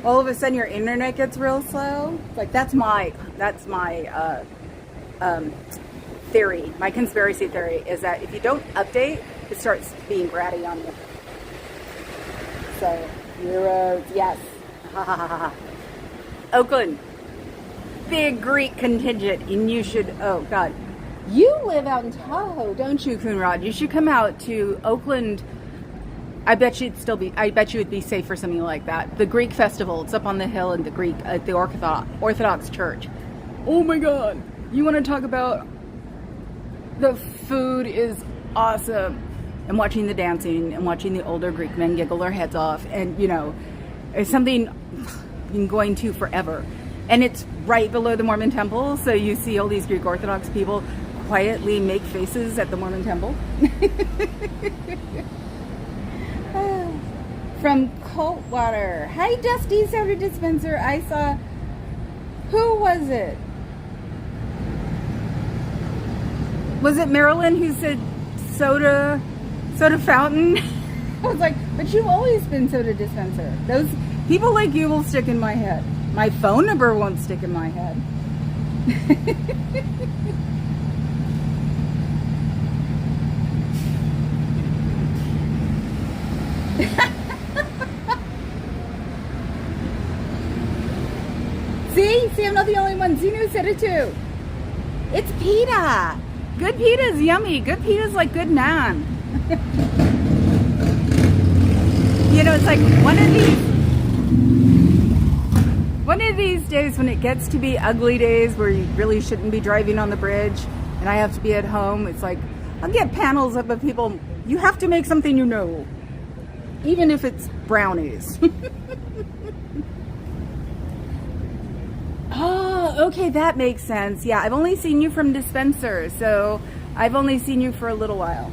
all of a sudden your internet gets real slow. Like that's my theory. My conspiracy theory is that if you don't update, it starts being bratty on you. So Euros, yes. Oakland, big Greek contingent, and you should. Oh God, you live out in Tahoe, don't you, Coonrod? You should come out to Oakland. I bet you would be safe for something like that. The Greek festival. It's up on the hill in the Orthodox Church. Oh my God! You want to talk about the food is awesome, and watching the dancing and watching the older Greek men giggle their heads off, and it's something you've been going to forever. And it's right below the Mormon temple, so you see all these Greek Orthodox people quietly make faces at the Mormon temple. From Coldwater. Hi, Dusty Soda Dispenser. I saw, who was it? Was it Marilyn who said soda fountain? I was like, but you've always been Soda Dispenser. Those people like you will stick in my head. My phone number won't stick in my head. See, I'm not the only one. Zenu said it too. It's pita. Good pita is yummy. Good pita is like good naan. It's like one of these days when it gets to be ugly days where you really shouldn't be driving on the bridge and I have to be at home. It's like I'll get panels up of people. You have to make something even if it's brownies. Oh, okay, that makes sense. Yeah, I've only seen you from Dispenser, so I've only seen you for a little while.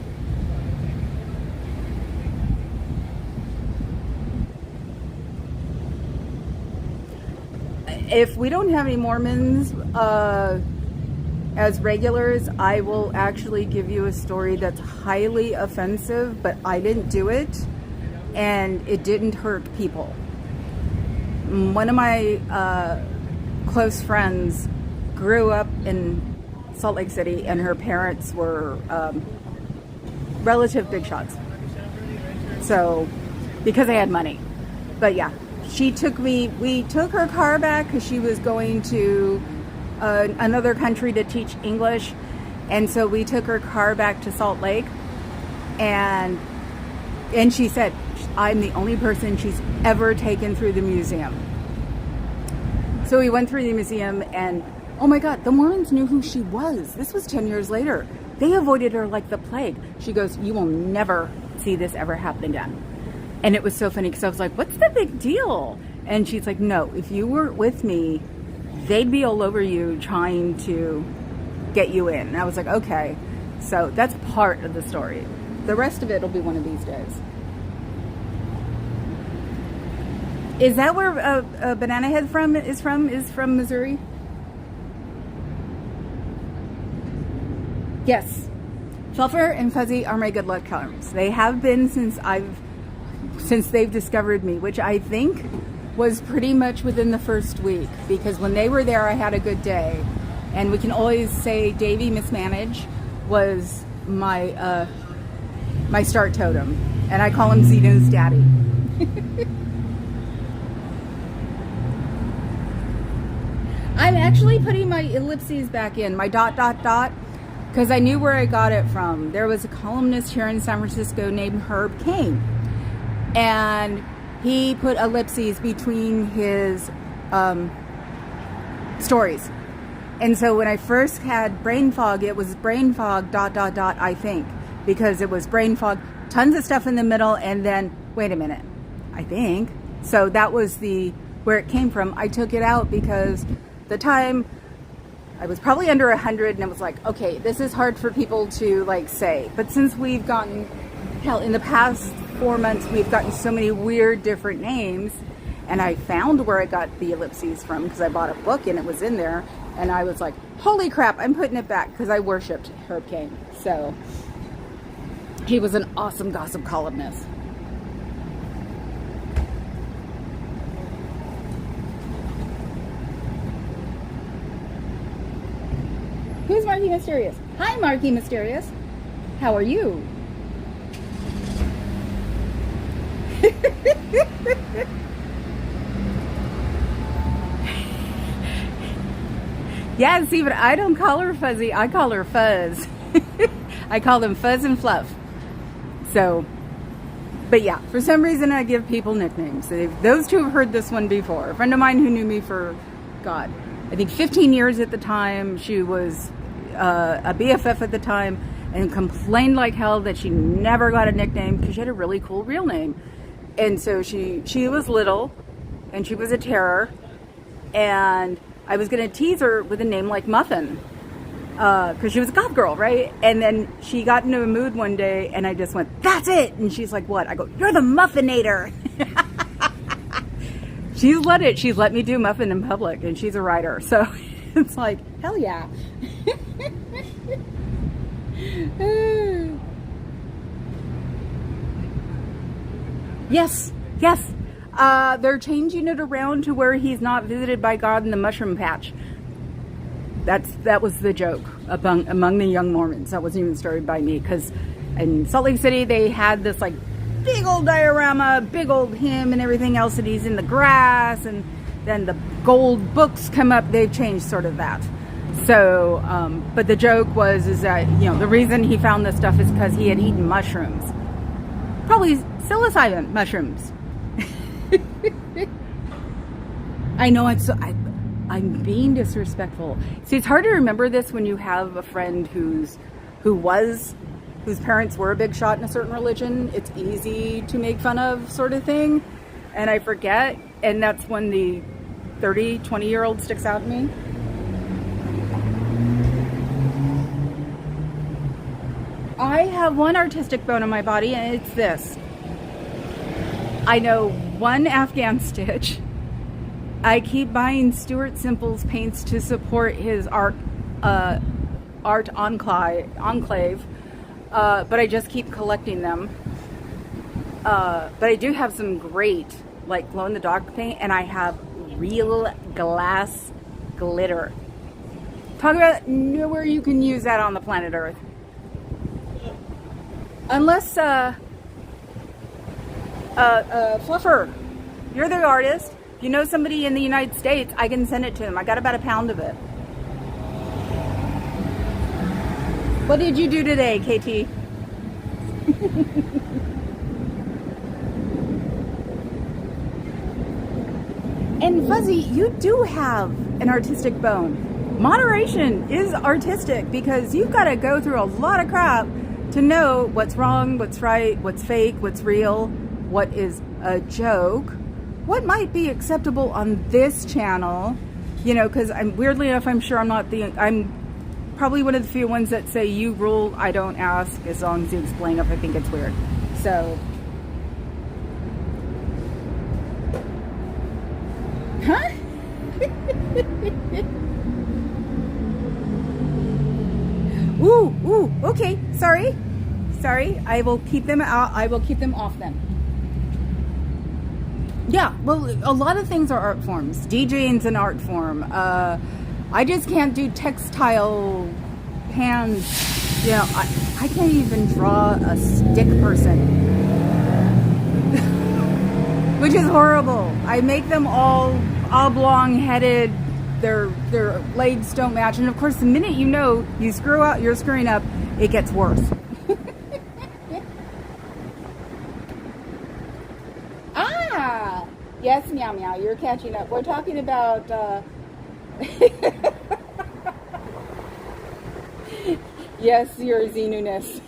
If we don't have any Mormons as regulars, I will actually give you a story that's highly offensive, but I didn't do it, and it didn't hurt people. One of my close friends grew up in Salt Lake City, and her parents were relative big shots. So, because I had money. But yeah, we took her car back because she was going to another country to teach English. And so we took her car back to Salt Lake, and she said, I'm the only person she's ever taken through the museum. So we went through the museum, and oh my God, the Mormons knew who she was. This was 10 years later. They avoided her like the plague. She goes, you will never see this ever happen again. And it was so funny because I was like, what's the big deal? And she's like, no, if you were with me, they'd be all over you trying to get you in. And I was like, okay. So that's part of the story. The rest of it will be one of these days. Is that where Banana Head is from Missouri? Yes. Fluffer and Fuzzy are my good luck charms. They have been since they've discovered me, which I think was pretty much within the first week, because when they were there, I had a good day. And we can always say Davey Mismanage was my my start totem, and I call him Zenu's daddy. I'm actually putting my ellipses back in, my ... because I knew where I got it from. There was a columnist here in San Francisco named Herb Cain, and he put ellipses between his stories. And so when I first had brain fog, it was brain fog ... I think, because it was brain fog, tons of stuff in the middle, and then wait a minute, I think. So that was where it came from. I took it out because the time I was probably under 100, and it was like, okay, this is hard for people to say. But since we've gotten, hell, in the past 4 months, we've gotten so many weird different names, and I found where I got the ellipses from because I bought a book and it was in there, and I was like, holy crap, I'm putting it back because I worshipped Herb Cain. So he was an awesome gossip columnist. Marky Mysterious. Hi, Marky Mysterious. How are you? Yeah, see, but I don't call her Fuzzy. I call her Fuzz. I call them Fuzz and Fluff. So, but yeah, for some reason I give people nicknames. Those two have heard this one before. A friend of mine who knew me for, God, I think 15 years at the time. She was a BFF at the time and complained like hell that she never got a nickname because she had a really cool real name. And so she was little and she was a terror. And I was going to tease her with a name like Muffin. Because she was a goth girl, right? And then she got into a mood one day and I just went, that's it! And she's like, what? I go, you're the Muffinator! She's let it. She's let me do Muffin in public and she's a writer. So it's like, hell yeah. Yes, yes. They're changing it around to where he's not visited by God in the mushroom patch. That was the joke among the young Mormons. That wasn't even started by me, because in Salt Lake City they had this like big old diorama, big old him and everything else, and he's in the grass, and then the gold books come up. They've changed sort of that. So, but the joke is that, you know, the reason he found this stuff is because he had eaten mushrooms, probably psilocybin mushrooms. I know I'm being disrespectful. See, it's hard to remember this when you have a friend whose parents were a big shot in a certain religion. It's easy to make fun of, sort of thing. And I forget, and that's when the 20-year-old sticks out at me. I have one artistic bone in my body, and it's this. I know one Afghan stitch. I keep buying Stuart Simple's paints to support his art enclave, but I just keep collecting them. But I do have some great, like, glow-in-the-dark paint, and I have real glass glitter. Talk about nowhere you can use that on the planet Earth. Unless, Fluffer, you're the artist. If you know somebody in the United States, I can send it to them. I got about a pound of it. What did you do today, KT? And Fuzzy, you do have an artistic bone. Moderation is artistic, because you've got to go through a lot of crap to know what's wrong, what's right, what's fake, what's real, what is a joke, what might be acceptable on this channel, you know, because weirdly enough, I'm probably one of the few ones that say you rule, I don't ask, as long as you explain if I think it's weird. So, huh? Ooh, okay, sorry, I will keep them out, I will keep them off then. Yeah, well, a lot of things are art forms. DJing's an art form. I just can't do textile hands. You know, I can't even draw a stick person. Which is horrible. I make them all oblong-headed. Their legs don't match. And of course, the minute you know you screw up, you're screwing up, it gets worse. Yes, meow meow, you're catching up. We're talking about yes, your Xenu-ness.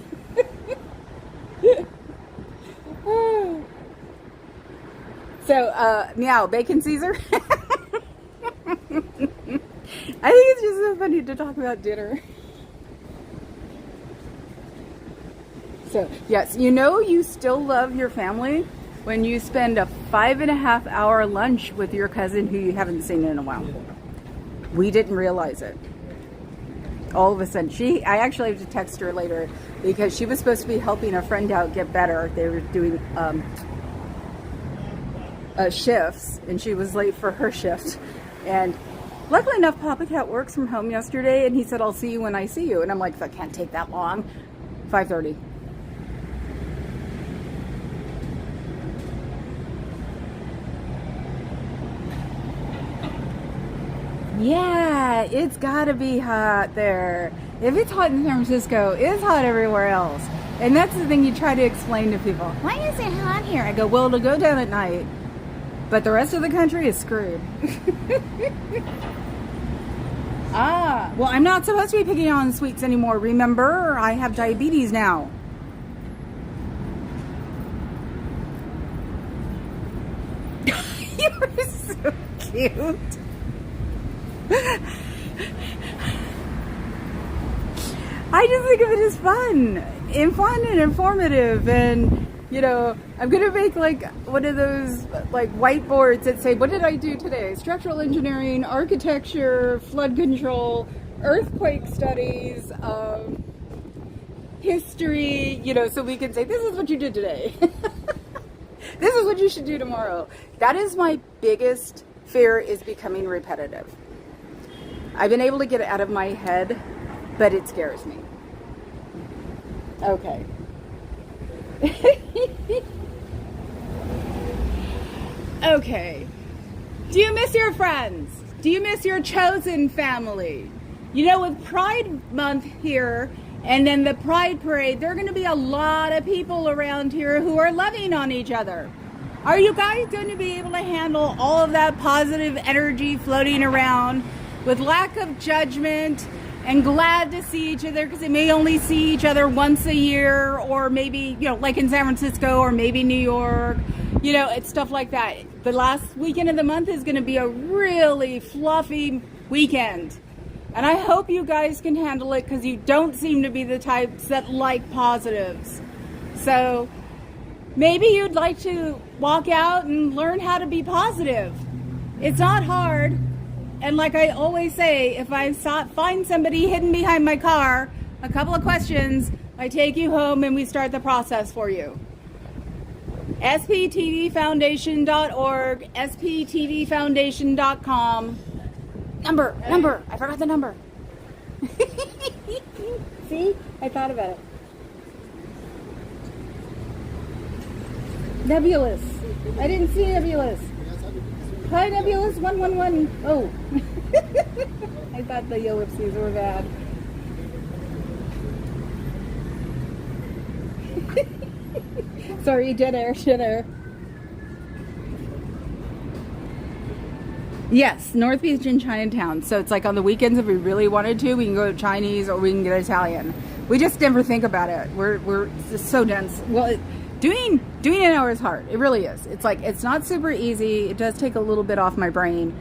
So, meow, bacon Caesar? I think it's just so funny to talk about dinner. So, yes, you know you still love your family when you spend a 5.5-hour lunch with your cousin who you haven't seen in a while. We didn't realize it. All of a sudden, I actually have to text her later, because she was supposed to be helping a friend out get better. They were doing shifts, and she was late for her shift. And Luckily enough, Papa Cat works from home yesterday, and he said, I'll see you when I see you. And I'm like, that can't take that long. 5:30. Yeah, it's gotta be hot there. If it's hot in San Francisco, it's hot everywhere else. And that's the thing you try to explain to people. Why is it hot here? I go, well, it'll go down at night. But the rest of the country is screwed. Well, I'm not supposed to be picking on sweets anymore. Remember, I have diabetes now. You're so cute. I just think of it as fun and informative, and you know, I'm gonna make like one of those like whiteboards that say, what did I do today? Structural engineering, architecture, flood control, earthquake studies, history, you know, so we can say, this is what you did today. This is what you should do tomorrow. That is my biggest fear, is becoming repetitive. I've been able to get it out of my head, but it scares me. Okay. Okay. Do you miss your friends? Do you miss your chosen family? You know, with Pride Month here and then the Pride Parade, there are going to be a lot of people around here who are loving on each other. Are you guys going to be able to handle all of that positive energy floating around with lack of judgment and glad to see each other, because they may only see each other once a year, or maybe, you know, like in San Francisco or maybe New York, you know, it's stuff like that. The last weekend of the month is going to be a really fluffy weekend. And I hope you guys can handle it, because you don't seem to be the types that like positives. So maybe you'd like to walk out and learn how to be positive. It's not hard. And like I always say, if I find somebody hidden behind my car, a couple of questions, I take you home and we start the process for you. sptvfoundation.org, sptvfoundation.com. Number, I forgot the number. See, I thought about it. Nebulous. I didn't see Nebulous. Hi, Nebulous 111. Oh. I thought the ellipses were bad. Sorry, dead air. Yes, North Beach in Chinatown. So it's like on the weekends, if we really wanted to, we can go to Chinese or we can get Italian. We just never think about it. We're just so dense. Well, doing an hour is hard. It really is. It's like, it's not super easy. It does take a little bit off my brain.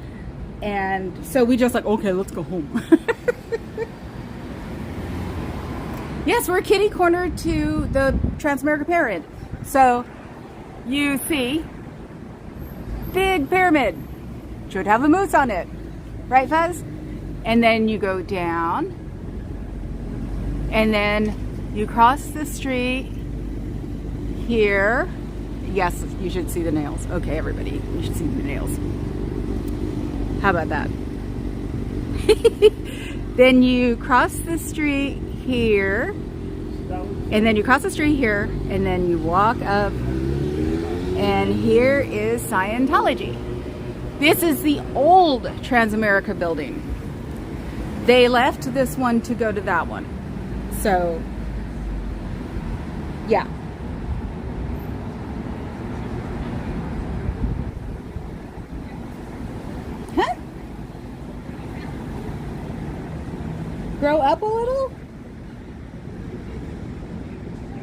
And so we just like, okay, let's go home. Yes, we're kitty corner to the Transamerica Pyramid. So you see, big pyramid. Should have a moose on it. Right, Fuzz? And then you go down. And then you cross the street here. Yes, you should see the nails. Okay, everybody, you should see the nails. How about that? Then you cross the street here, and then you cross the street here, and then you walk up, and here is Scientology. This is the old Transamerica building. They left this one to go to that one. So, yeah. Huh? Grow up a little?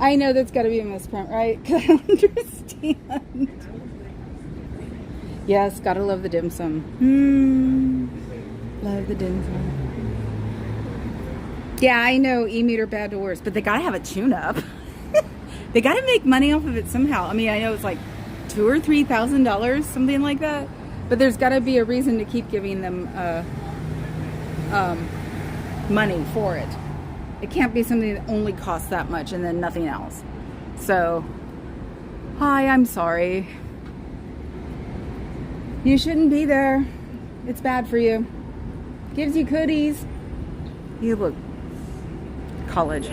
I know that's got to be a misprint, right? Because I don't understand. Yes, gotta love the dim sum. Love the dim sum. Yeah, I know E-meat are bad to worse, but they gotta have a tune-up. They gotta make money off of it somehow. I mean, I know it's like $2,000 or $3,000, something like that. But there's gotta be a reason to keep giving them money for it. It can't be something that only costs that much and then nothing else. So, hi, I'm sorry. You shouldn't be there. It's bad for you. Gives you cooties. You look college.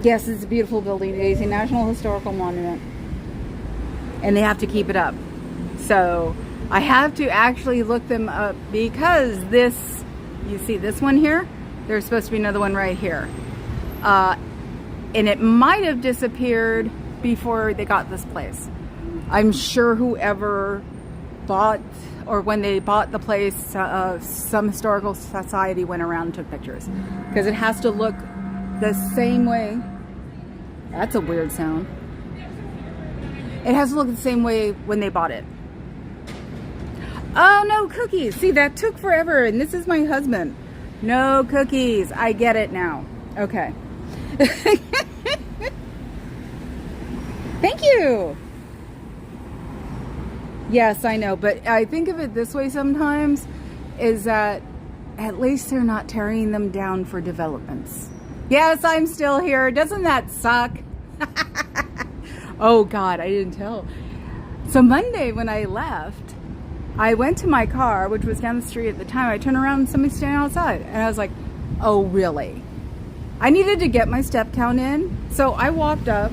Yes, it's a beautiful building. It is a National Historical Monument. And they have to keep it up. So I have to actually look them up because this, you see this one here? There's supposed to be another one right here. And it might have disappeared before they got this place. I'm sure whoever bought, or when they bought the place, some historical society went around and took pictures. Because it has to look the same way. That's a weird sound. It has to look the same way when they bought it. Oh, no cookies. See, that took forever, and this is my husband. No cookies. I get it now. Okay. Thank you. Yes, I know, but I think of it this way sometimes, is that at least they're not tearing them down for developments. Yes, I'm still here. Doesn't that suck? Oh God, I didn't tell. So Monday when I left, I went to my car, which was down the street at the time. I turned around and somebody's standing outside. And I was like, oh really? I needed to get my step count in. So I walked up,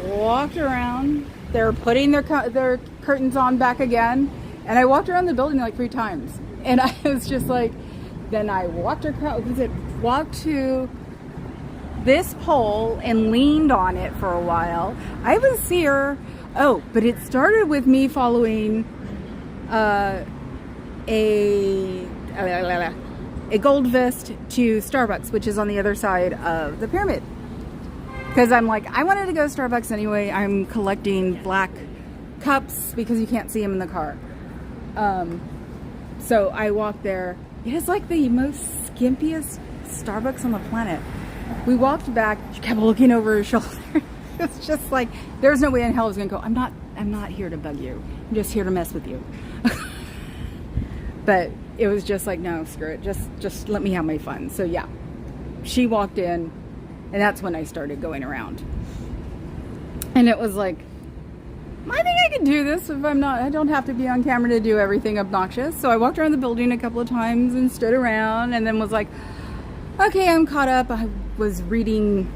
walked around. They're putting their curtains on back again. And I walked around the building like 3 times. And I was just like, then I walked to this pole and leaned on it for a while. I was here. Oh, but it started with me following a gold vest to Starbucks, which is on the other side of the pyramid. Because I'm like, I wanted to go to Starbucks anyway. I'm collecting black cups because you can't see them in the car. So I walked there. It is like the most skimpiest Starbucks on the planet. We walked back. She kept looking over her shoulder. It's just like, there's no way in hell I was gonna go, I'm not here to bug you. I'm just here to mess with you. But it was just like, no, screw it. Just let me have my fun. So yeah, she walked in, and that's when I started going around. And it was like, I think I can do this if I don't have to be on camera to do everything obnoxious. So I walked around the building a couple of times and stood around, and then was like, okay, I'm caught up. I was reading,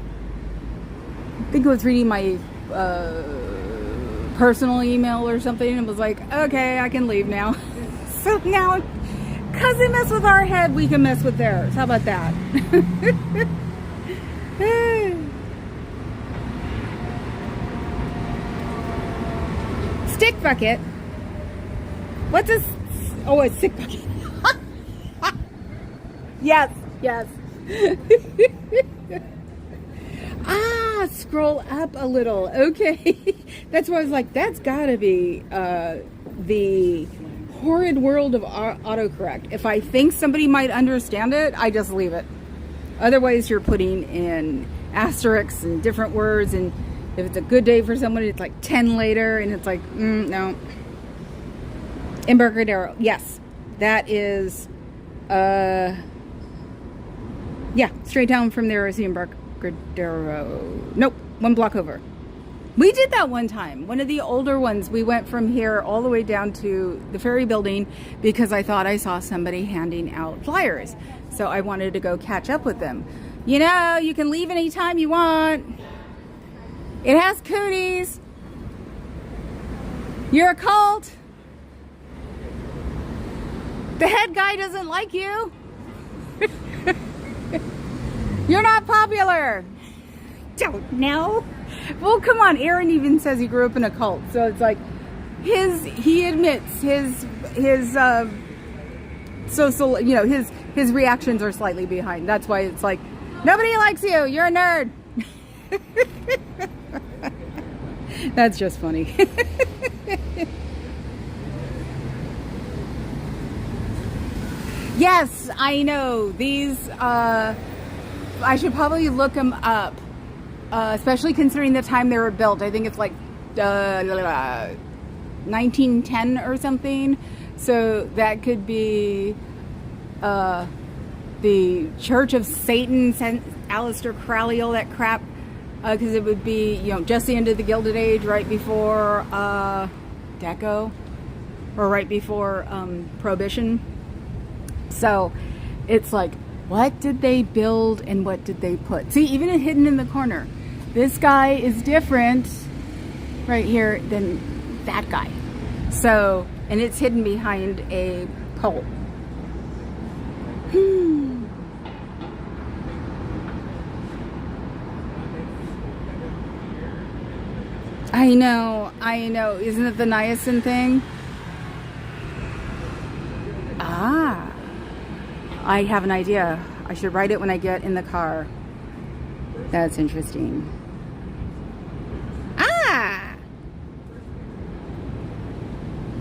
I think I was reading my personal email or something, and was like, okay, I can leave now. So now, because they mess with our head, we can mess with theirs. How about that? Stick bucket. What's this? Oh, a stick bucket. Yes, yes. Scroll up a little. Okay. That's why I was like, that's gotta be the horrid world of autocorrect. If I think somebody might understand it, I just leave it. Otherwise, you're putting in asterisks and different words, and if it's a good day for someone, it's like 10 later, and it's like, no. Embarcadero. Yes. That is, yeah, straight down from there is the Embarcadero. Nope, 1 block over. We did that one time. One of the older ones, we went from here all the way down to the ferry building because I thought I saw somebody handing out flyers. So I wanted to go catch up with them. You know, you can leave anytime you want. It has cooties. You're a cult. The head guy doesn't like you. You're not popular. Don't know. Well, come on. Aaron even says he grew up in a cult, so it's like he admits his social, you know, his reactions are slightly behind. That's why it's like, nobody likes you. You're a nerd. That's just funny. Yes, I know. These, I should probably look them up, especially considering the time they were built. I think it's like 1910 or something. So that could be the Church of Satan, Aleister Crowley, all that crap. Because it would be, you know, just the end of the Gilded Age, right before Deco, or right before Prohibition. So it's like, what did they build and what did they put? See, even hidden in the corner, this guy is different right here than that guy. So, and it's hidden behind a pole. I know. Isn't it the niacin thing? Ah, I have an idea. I should write it when I get in the car. That's interesting. Ah!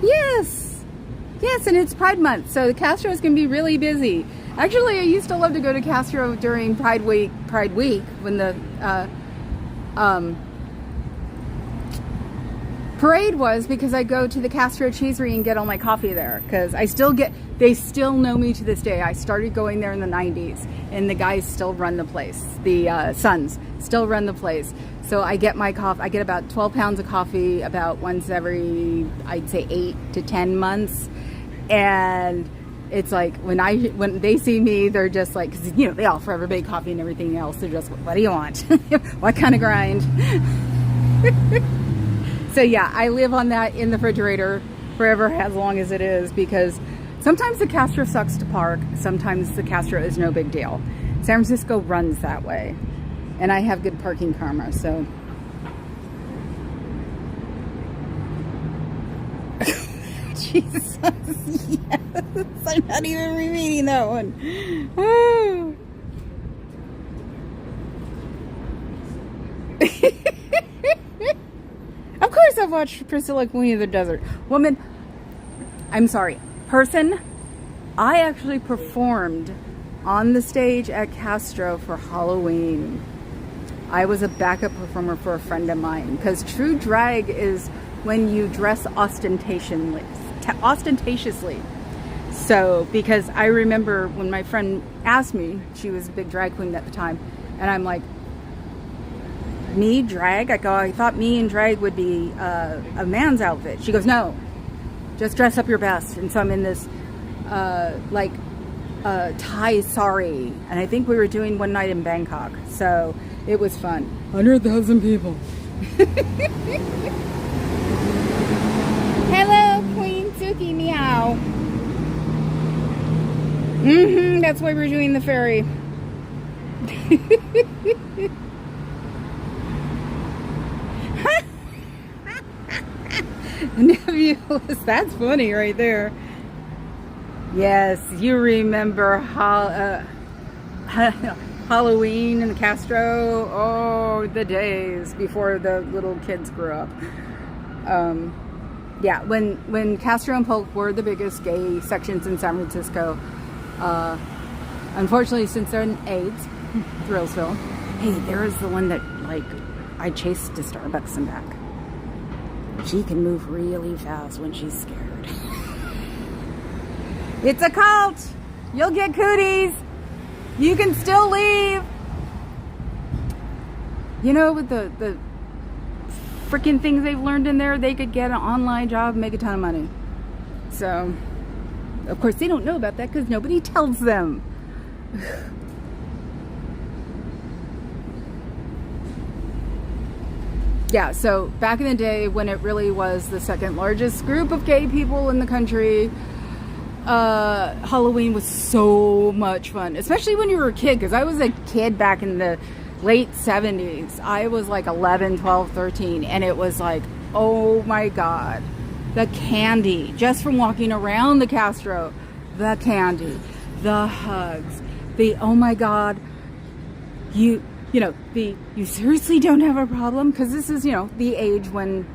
Yes! Yes, and it's Pride Month, so the Castro is going to be really busy. Actually, I used to love to go to Castro during Pride Week, when the parade was, because I go to the Castro Cheesery and get all my coffee there, because they still know me to this day. I started going there in the 90s, and the guys still run the place. The sons still run the place. So I get my coffee. I get about 12 pounds of coffee about once every, I'd say 8 to 10 months. And it's like, when they see me, they're just like, 'cause, you know, they offer everybody coffee and everything else. They're just, what do you want? What kind of grind? So yeah, I live on that in the refrigerator forever, as long as it is, because sometimes the Castro sucks to park. Sometimes the Castro is no big deal. San Francisco runs that way. And I have good parking karma, so. Jesus, yes. I'm not even rereading that one. Oh. Of course I've watched Priscilla, Queen of the Desert. Person, I actually performed on the stage at Castro for Halloween. I was a backup performer for a friend of mine, because true drag is when you dress ostentatiously. So, because I remember when my friend asked me, she was a big drag queen at the time, and I'm like, me drag? I thought me and drag would be a man's outfit. She goes, no, just dress up your best. And so I'm in this Thai sari, and I think we were doing one night in Bangkok, so it was fun. 100,000 people. Hello, Queen Suki, meow. That's why we're doing the ferry. Nebulous, that's funny right there. Yes, you remember Halloween in Castro. Oh, the days before the little kids grew up. Yeah, when Castro and Polk were the biggest gay sections in San Francisco. Unfortunately, since they're in AIDS, Thrillsville. Hey, there is the one that, like, I chased to Starbucks and back. She can move really fast when she's scared. It's a cult! You'll get cooties! You can still leave! You know, with the freaking things they've learned in there, they could get an online job and make a ton of money. So, of course, they don't know about that because nobody tells them. Yeah, so back in the day when it really was the second largest group of gay people in the country, Halloween was so much fun, especially when you were a kid, because I was a kid back in the late 70s. I was like 11, 12, 13, and it was like, oh my God, the candy, just from walking around the Castro, the candy, the hugs, the, oh my God, you seriously don't have a problem? Because this is, the age when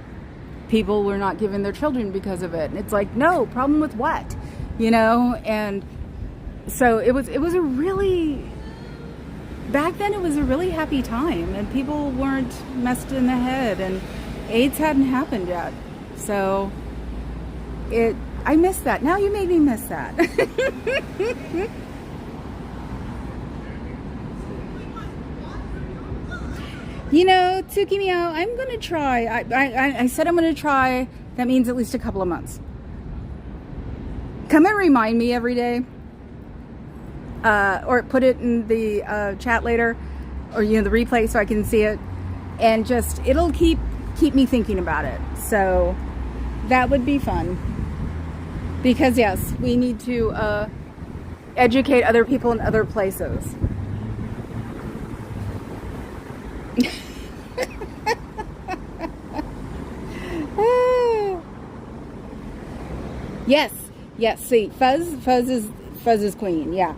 people were not given their children because of it. And it's like, no, problem with what? And so it was a really, back then it was a really happy time, and people weren't messed in the head, and AIDS hadn't happened yet. So I miss that. Now you made me miss that. Tsuki Meow, I'm going to try. I said I'm going to try. That means at least a couple of months. Come and remind me every day. or put it in the chat later, or the replay, so I can see it, and just it'll keep me thinking about it. So that would be fun, because yes, we need to educate other people in other places. Yes, see, Fuzz is queen, yeah.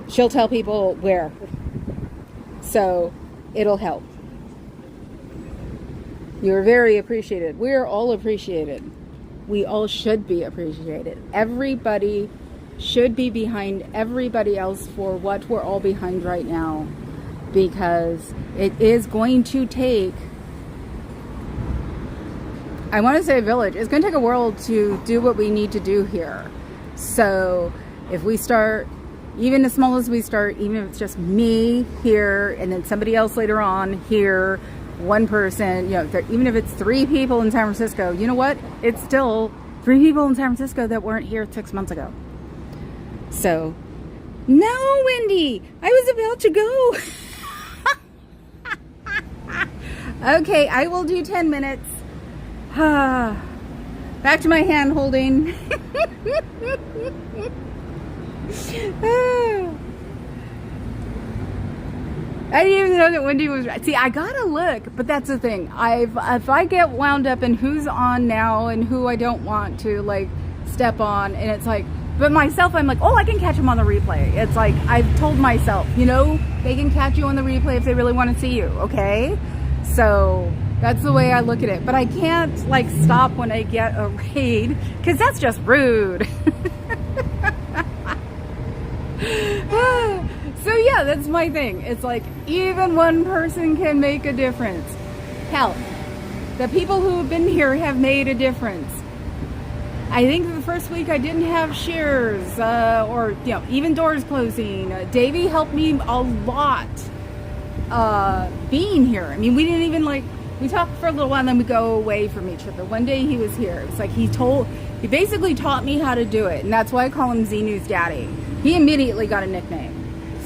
She'll tell people where. So it'll help. You're very appreciated. We're all appreciated. We all should be appreciated. Everybody should be behind everybody else for what we're all behind right now, because it is going to take, I want to say a village. It's going to take a world to do what we need to do here. So if we start, even as small as we start, even if it's just me here and then somebody else later on here, one person, even if it's 3 people in San Francisco, you know what? It's still 3 people in San Francisco that weren't here 6 months ago. So, no, Wendy, I was about to go. Okay, I will do 10 minutes. Back to my hand holding. I didn't even know that Wendy was right. See, I gotta look, but that's the thing. If I get wound up in who's on now and who I don't want to step on, and it's but myself, I'm oh, I can catch them on the replay. It's I've told myself, they can catch you on the replay if they really want to see you, okay? So that's the way I look at it. But I can't stop when I get a raid, because that's just rude. So yeah, that's my thing. It's even one person can make a difference. Hell, the people who have been here have made a difference. I think the first week I didn't have shares, or even doors closing. Davey helped me a lot being here. I mean, we didn't even we talked for a little while and then we go away from each other. One day he was here. It's he basically taught me how to do it, and that's why I call him Xenu's daddy. He immediately got a nickname.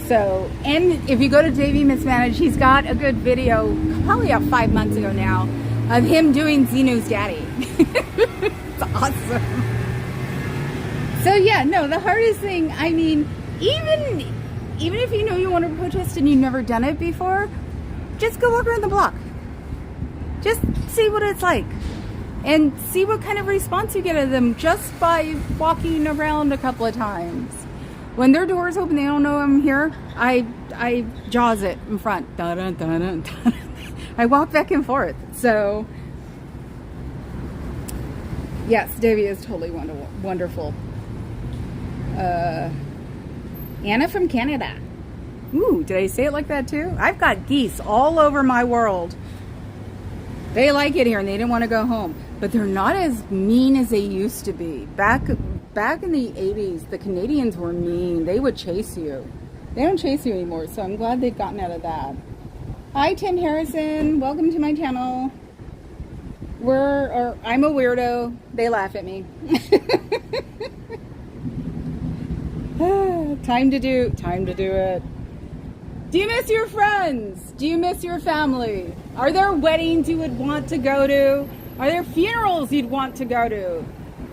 So, and if you go to Davey Mismanaged, he's got a good video, probably about 5 months ago now, of him doing Xenu's daddy. It's awesome. So yeah, no, the hardest thing, I mean, even if you want to protest and you've never done it before, just go walk around the block. Just see what it's like. And see what kind of response you get of them just by walking around a couple of times. When their doors open, they don't know I'm here, I jaws it in front. Dun, dun, dun, dun, dun. I walk back and forth. So, yes, Davey is totally wonderful. Anna from Canada. Ooh, did I say it like that too? I've got geese all over my world. They like it here and they didn't want to go home. But they're not as mean as they used to be. Back in the 80s, the Canadians were mean. They would chase you. They don't chase you anymore, so I'm glad they've gotten out of that. Hi, Tim Harrison. Welcome to my channel. I'm a weirdo. They laugh at me. Time to do it. Do you miss your friends? Do you miss your family? Are there weddings you would want to go to? Are there funerals you'd want to go to?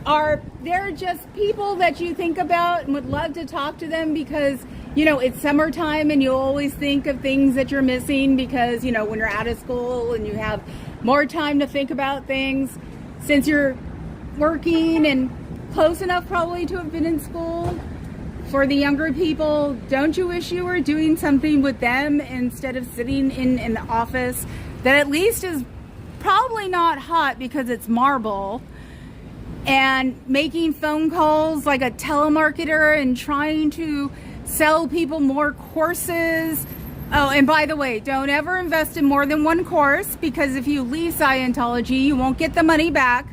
Are there just people that you think about and would love to talk to them because, it's summertime and you always think of things that you're missing because, when you're out of school and you have more time to think about things since you're working and close enough probably to have been in school. For the younger people, don't you wish you were doing something with them instead of sitting in an office that at least is probably not hot because it's marble, and making phone calls like a telemarketer and trying to sell people more courses? Oh, and by the way, don't ever invest in more than one course, because if you leave Scientology, you won't get the money back.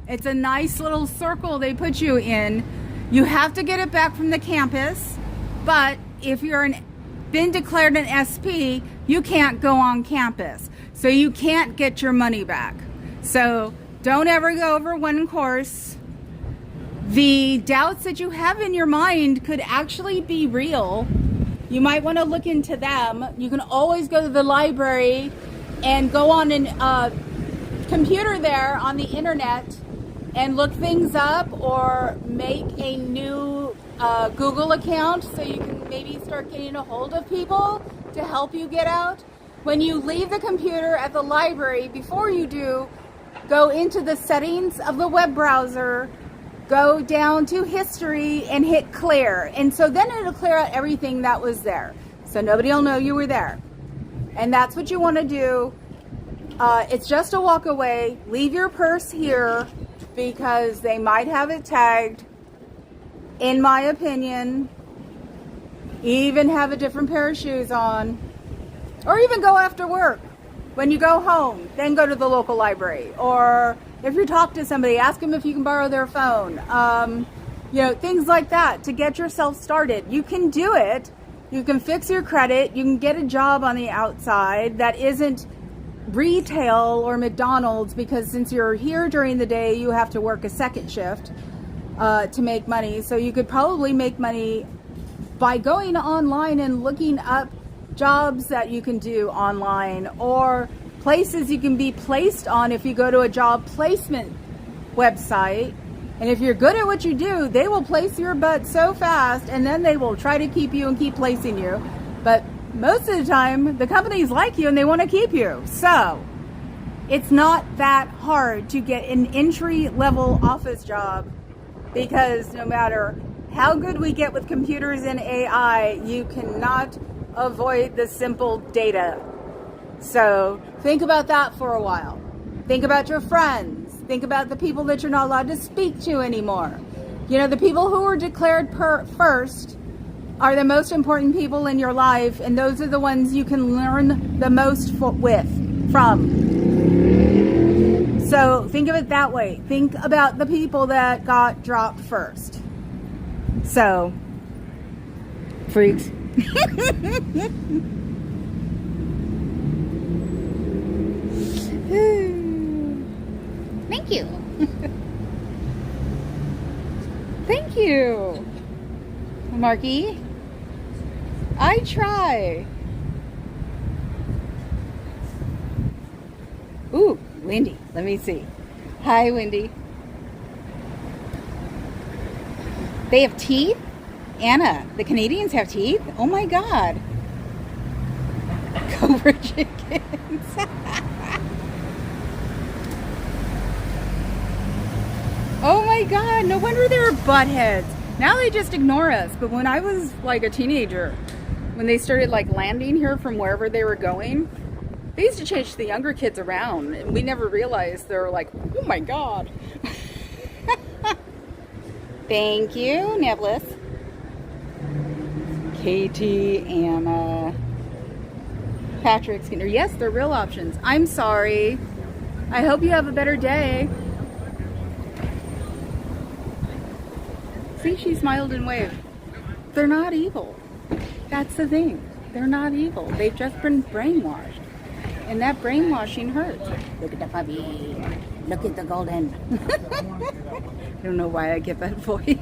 It's a nice little circle they put you in. You have to get it back from the campus, but if you're been declared an SP, you can't go on campus. So you can't get your money back. So don't ever go over one course. the doubts that you have in your mind could actually be real. You might want to look into them. You can always go to the library and go on a computer there on the internet and look things up, or make a new Google account so you can maybe start getting a hold of people to help you get out. When you leave the computer at the library, before you do, go into the settings of the web browser, go down to history and hit clear. And so then it'll clear out everything that was there. So nobody will know you were there. And that's what you want to do. It's just a walk away. Leave your purse here because they might have it tagged. In my opinion, even have a different pair of shoes on. Or even go after work. When you go home, then go to the local library. Or if you talk to somebody, ask them if you can borrow their phone. You know, things like that to get yourself started. You can do it. You can fix your credit. You can get a job on the outside that isn't retail or McDonald's, because since you're here during the day, you have to work a second shift to make money. So you could probably make money by going online and looking up jobs that you can do online, or places you can be placed on if you go to a job placement website. And if you're good at what you do, they will place your butt so fast, and then they will try to keep you and keep placing you. But most of the time, the companies like you and they want to keep you. So it's not that hard to get an entry-level office job, because no matter how good we get with computers and AI, you cannot avoid the simple data. So think about that for a while. Think about your friends. Think about the people that you're not allowed to speak to anymore. You know, the people who were declared first are the most important people in your life, and those are the ones you can learn the most from. So think of it that way. Think about the people that got dropped first. So, freaks. Thank you. Thank you, Marky. I try. Ooh, Wendy. Let me see. Hi, Wendy. They have teeth? Anna, the Canadians have teeth? Oh my God. Cobra chickens. Oh my God, no wonder they were buttheads. Now they just ignore us. But when I was like a teenager, when they started like landing here from wherever they were going, they used to chase the younger kids around, and we never realized they were like, oh my God. Thank you, Neblis. Katie, Anna, Patrick Skinner. Yes, they're real options. I'm sorry. I hope you have a better day. See, she smiled and waved. They're not evil. That's the thing. They're not evil. They've just been brainwashed. And that brainwashing hurts. Look at the puppy. Look at the golden. I don't know why I get that voice.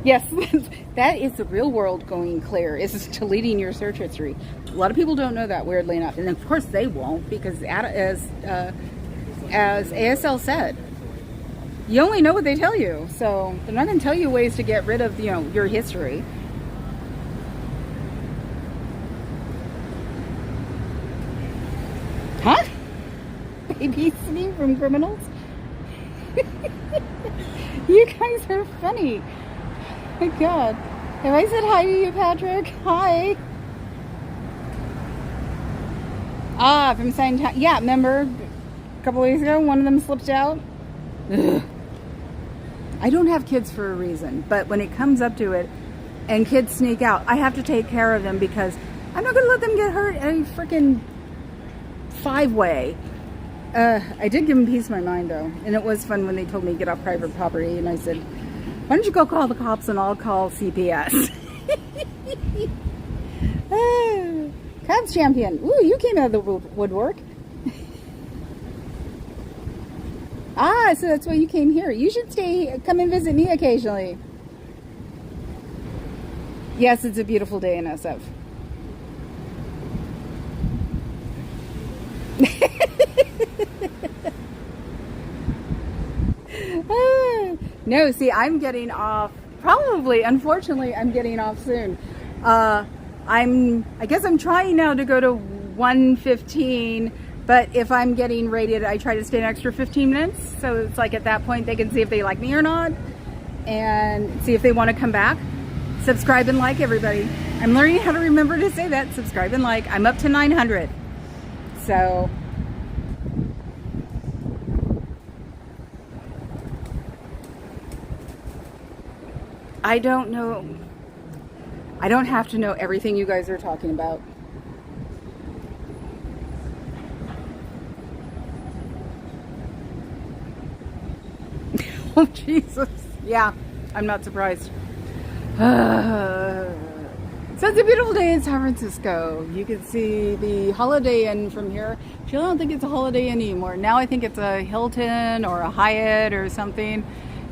Yes, that is the real world going clear, is deleting your search history. A lot of people don't know that, weirdly enough. And of course they won't, because as ASL said, you only know what they tell you. So they're not going to tell you ways to get rid of, you know, your history. Huh? Babysitting from criminals? You guys are funny. My God. Have I said hi to you, Patrick? Hi. Ah, from Scientology. Yeah, remember a couple weeks ago, one of them slipped out? Ugh. I don't have kids for a reason, but when it comes up to it and kids sneak out, I have to take care of them, because I'm not going to let them get hurt in a freaking five-way. I did give them peace of my mind, though, and it was fun when they told me to get off private property, and I said, why don't you go call the cops and I'll call CPS? Cubs champion. Ooh, you came out of the woodwork. Ah, so that's why you came here. You should come and visit me occasionally. Yes, it's a beautiful day in SF. No, see, I'm getting off. Probably, unfortunately, I'm getting off soon. I guess I'm trying now to go to 1:15. But if I'm getting rated, I try to stay an extra 15 minutes. So it's like at that point they can see if they like me or not and see if they want to come back. Subscribe and like, everybody. I'm learning how to remember to say that. Subscribe and like. I'm up to 900. So I don't know. I don't have to know everything you guys are talking about. Oh, Jesus. Yeah, I'm not surprised. So it's a beautiful day in San Francisco. You can see the Holiday Inn from here. Actually, I don't think it's a Holiday Inn anymore. Now I think it's a Hilton or a Hyatt or something.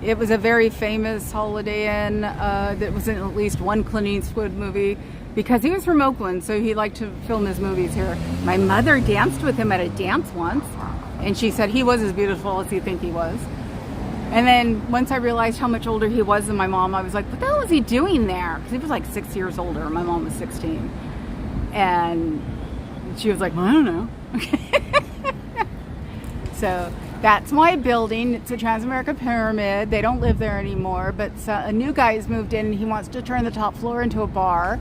It was a very famous Holiday Inn that was in at least one Clint Eastwood movie because he was from Oakland, so he liked to film his movies here. My mother danced with him at a dance once, and she said he was as beautiful as you think he was. And then once I realized how much older he was than my mom, I was like, what the hell was he doing there? Because he was like 6 years older. My mom was 16. And she was like, well, I don't know. So that's my building. It's a Transamerica Pyramid. They don't live there anymore. But a new guy's moved in and he wants to turn the top floor into a bar,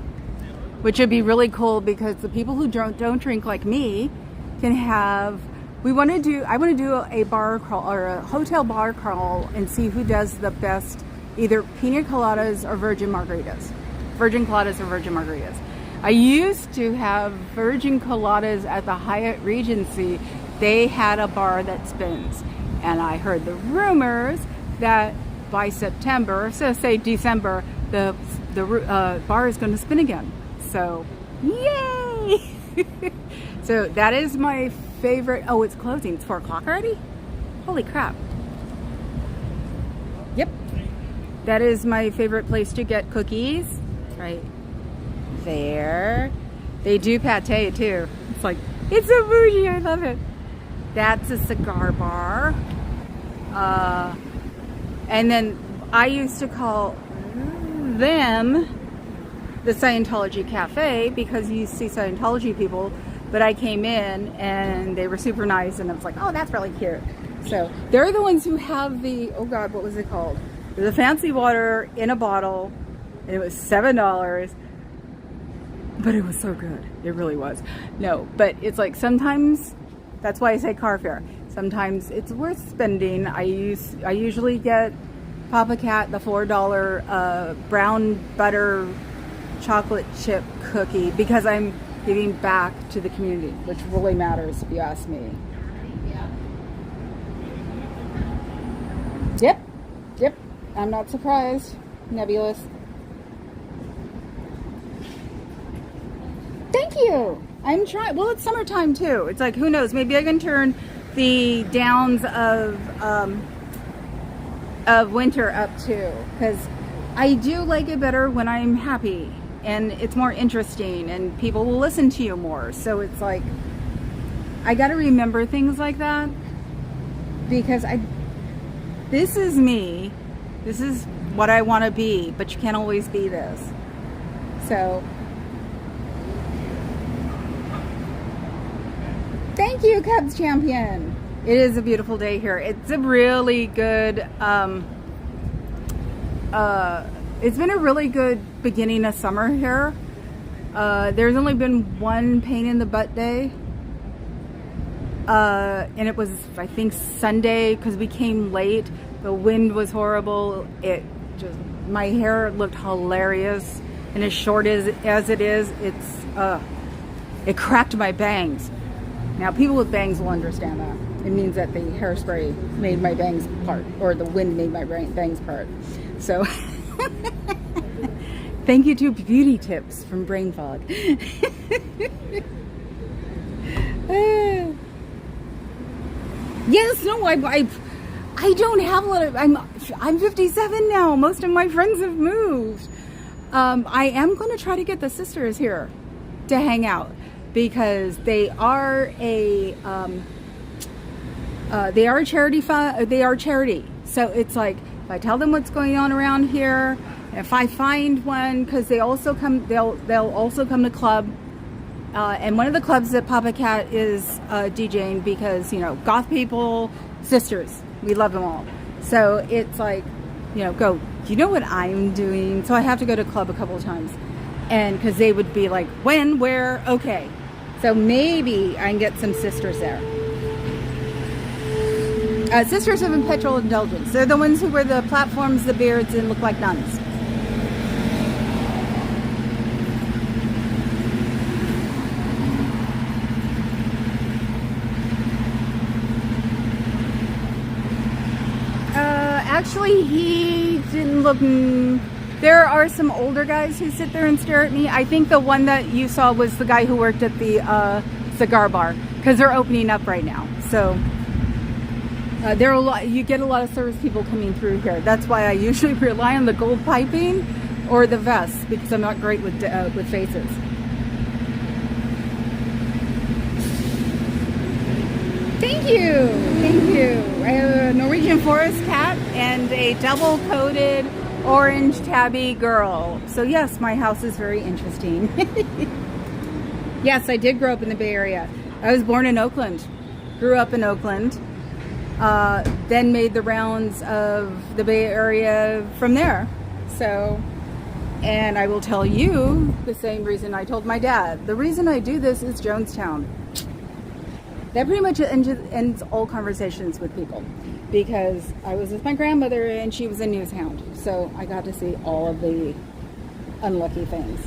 which would be really cool because the people who don't drink like me can have... I want to do a bar crawl or a hotel bar crawl and see who does the best, either pina coladas or virgin margaritas. Virgin coladas or virgin margaritas. I used to have virgin coladas at the Hyatt Regency. They had a bar that spins. And I heard the rumors that by September, so say December, the bar is going to spin again. So, yay! So that is my favorite. Oh, it's closing. It's 4 o'clock already? Holy crap. Yep. That is my favorite place to get cookies. Right there. They do pate too. It's like, it's so bougie. I love it. That's a cigar bar. And then I used to call them the Scientology Cafe because you see Scientology people. But I came in and they were super nice and I was like, oh, that's really cute. So they're the ones who have the, oh God, what was it called? The fancy water in a bottle. And it was $7. But it was so good. It really was. No, but it's like sometimes, that's why I say car fare. Sometimes it's worth spending. I usually get Papa Cat, the $4 brown butter chocolate chip cookie because I'm giving back to the community, which really matters if you ask me. Yep. I'm not surprised. Nebulous. Thank you. I'm trying. Well, it's summertime too. It's like, who knows? Maybe I can turn the downs of winter up too, because I do like it better when I'm happy. And it's more interesting and people will listen to you more. So it's like, I got to remember things like that because this is me. This is what I want to be, but you can't always be this. So thank you, Cubs champion. It is a beautiful day here. It's a really good, it's been a really good beginning of summer here. There's only been one pain in the butt day. And it was, I think, Sunday because we came late. The wind was horrible. My hair looked hilarious. And as short as it is, it cracked my bangs. Now, people with bangs will understand that. It means that the hairspray made my bangs part, or the wind made my bangs part. So... Thank you to Beauty Tips from Brain Fog. Yes, no, I don't have a lot of, I'm 57 now. Most of my friends have moved. I am going to try to get the sisters here to hang out because they are a charity they are charity. So it's like if I tell them what's going on around here, if I find one, because they also come, they'll also come to club. And one of the clubs that Papa Cat is DJing because, you know, goth people, sisters, we love them all. So it's like, you know, go, you know what I'm doing? So I have to go to club a couple of times. And because they would be like, when, where, okay. So maybe I can get some sisters there. Sisters of Perpetual Indulgence. They're the ones who wear the platforms, the beards, and look like nuns. Actually, he didn't look... There are some older guys who sit there and stare at me. I think the one that you saw was the guy who worked at the cigar bar, because they're opening up right now. So there are a lot. You get a lot of service people coming through here. That's why I usually rely on the gold piping or the vests, because I'm not great with faces. Thank you, thank you. I have a Norwegian forest cat and a double-coated orange tabby girl. So yes, my house is very interesting. Yes, I did grow up in the Bay Area. I was born in Oakland, grew up in Oakland, then made the rounds of the Bay Area from there. So, and I will tell you the same reason I told my dad. The reason I do this is Jonestown. That pretty much ends all conversations with people, because I was with my grandmother and she was a news hound. So I got to see all of the unlucky things.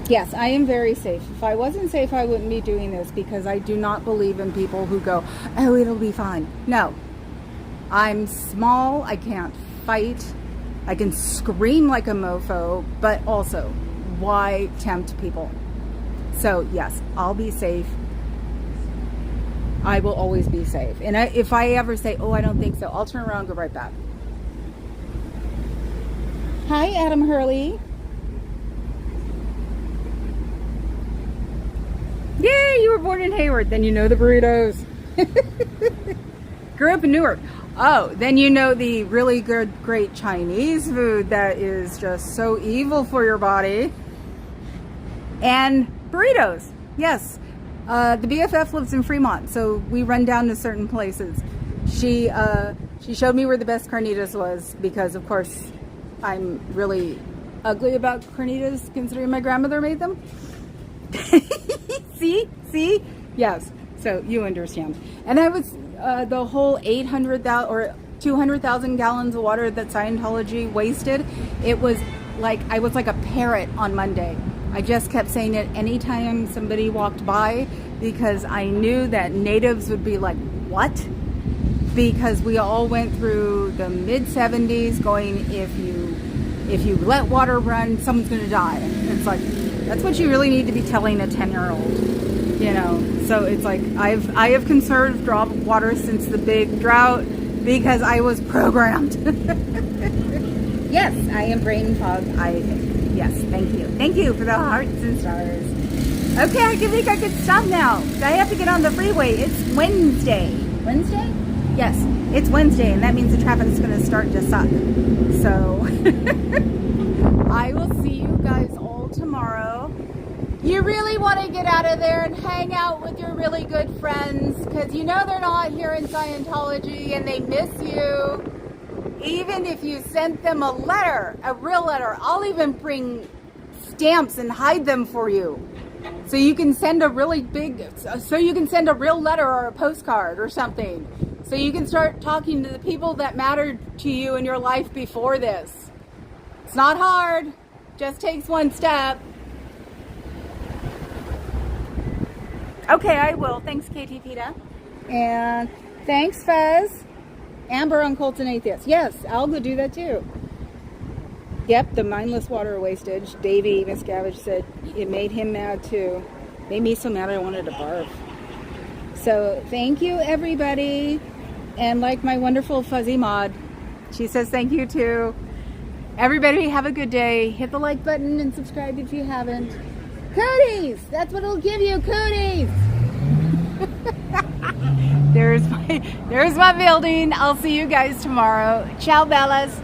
Yes, I am very safe. If I wasn't safe, I wouldn't be doing this, because I do not believe in people who go, oh, it'll be fine. No. I'm small. I can't fight. I can scream like a mofo, but also, why tempt people? So yes, I'll be safe. I will always be safe. And if I ever say, oh, I don't think so, I'll turn around and go right back. Hi, Adam Hurley. Yay, you were born in Hayward. Then you know the burritos. Grew up in Newark. Oh, then you know the really good, great Chinese food that is just so evil for your body. And burritos. Yes. The BFF lives in Fremont, so we run down to certain places. She showed me where the best carnitas was, because of course I'm really ugly about carnitas considering my grandmother made them. See? Yes, so you understand. And I was the whole 800,000 or 200,000 gallons of water that Scientology wasted. It was like, I was like a parrot on Monday. I just kept saying it anytime somebody walked by, because I knew that natives would be like, what? Because we all went through the mid-70s going, if you let water run, someone's going to die. It's like, that's what you really need to be telling a 10-year-old, you know? So it's like, I have conserved water since the big drought, because I was programmed. Yes, I am brain fog. Yes, thank you. Thank you for the hearts and stars. Okay, I think I could stop now. I have to get on the freeway. It's Wednesday. Wednesday? Yes, it's Wednesday, and that means the traffic is going to start to suck. So, I will see you guys all tomorrow. You really want to get out of there and hang out with your really good friends, because you know they're not here in Scientology and they miss you. Even if you sent them a letter, a real letter, I'll even bring stamps and hide them for you. So you can send a really big, so you can send a real letter or a postcard or something. So you can start talking to the people that mattered to you in your life before this. It's not hard, just takes one step. Okay, I will. Thanks, KT PETA. And thanks, Fez. Amber on Colts and Atheists. Yes, I'll go do that too. Yep, the mindless water wastage. Davey Miscavige said it made him mad too. Made me so mad I wanted to barf. So thank you, everybody. And like my wonderful fuzzy mod, she says thank you too. Everybody have a good day. Hit the like button and subscribe if you haven't. Cooties! That's what it'll give you, cooties! There's my building. I'll see you guys tomorrow. Ciao, Bellas.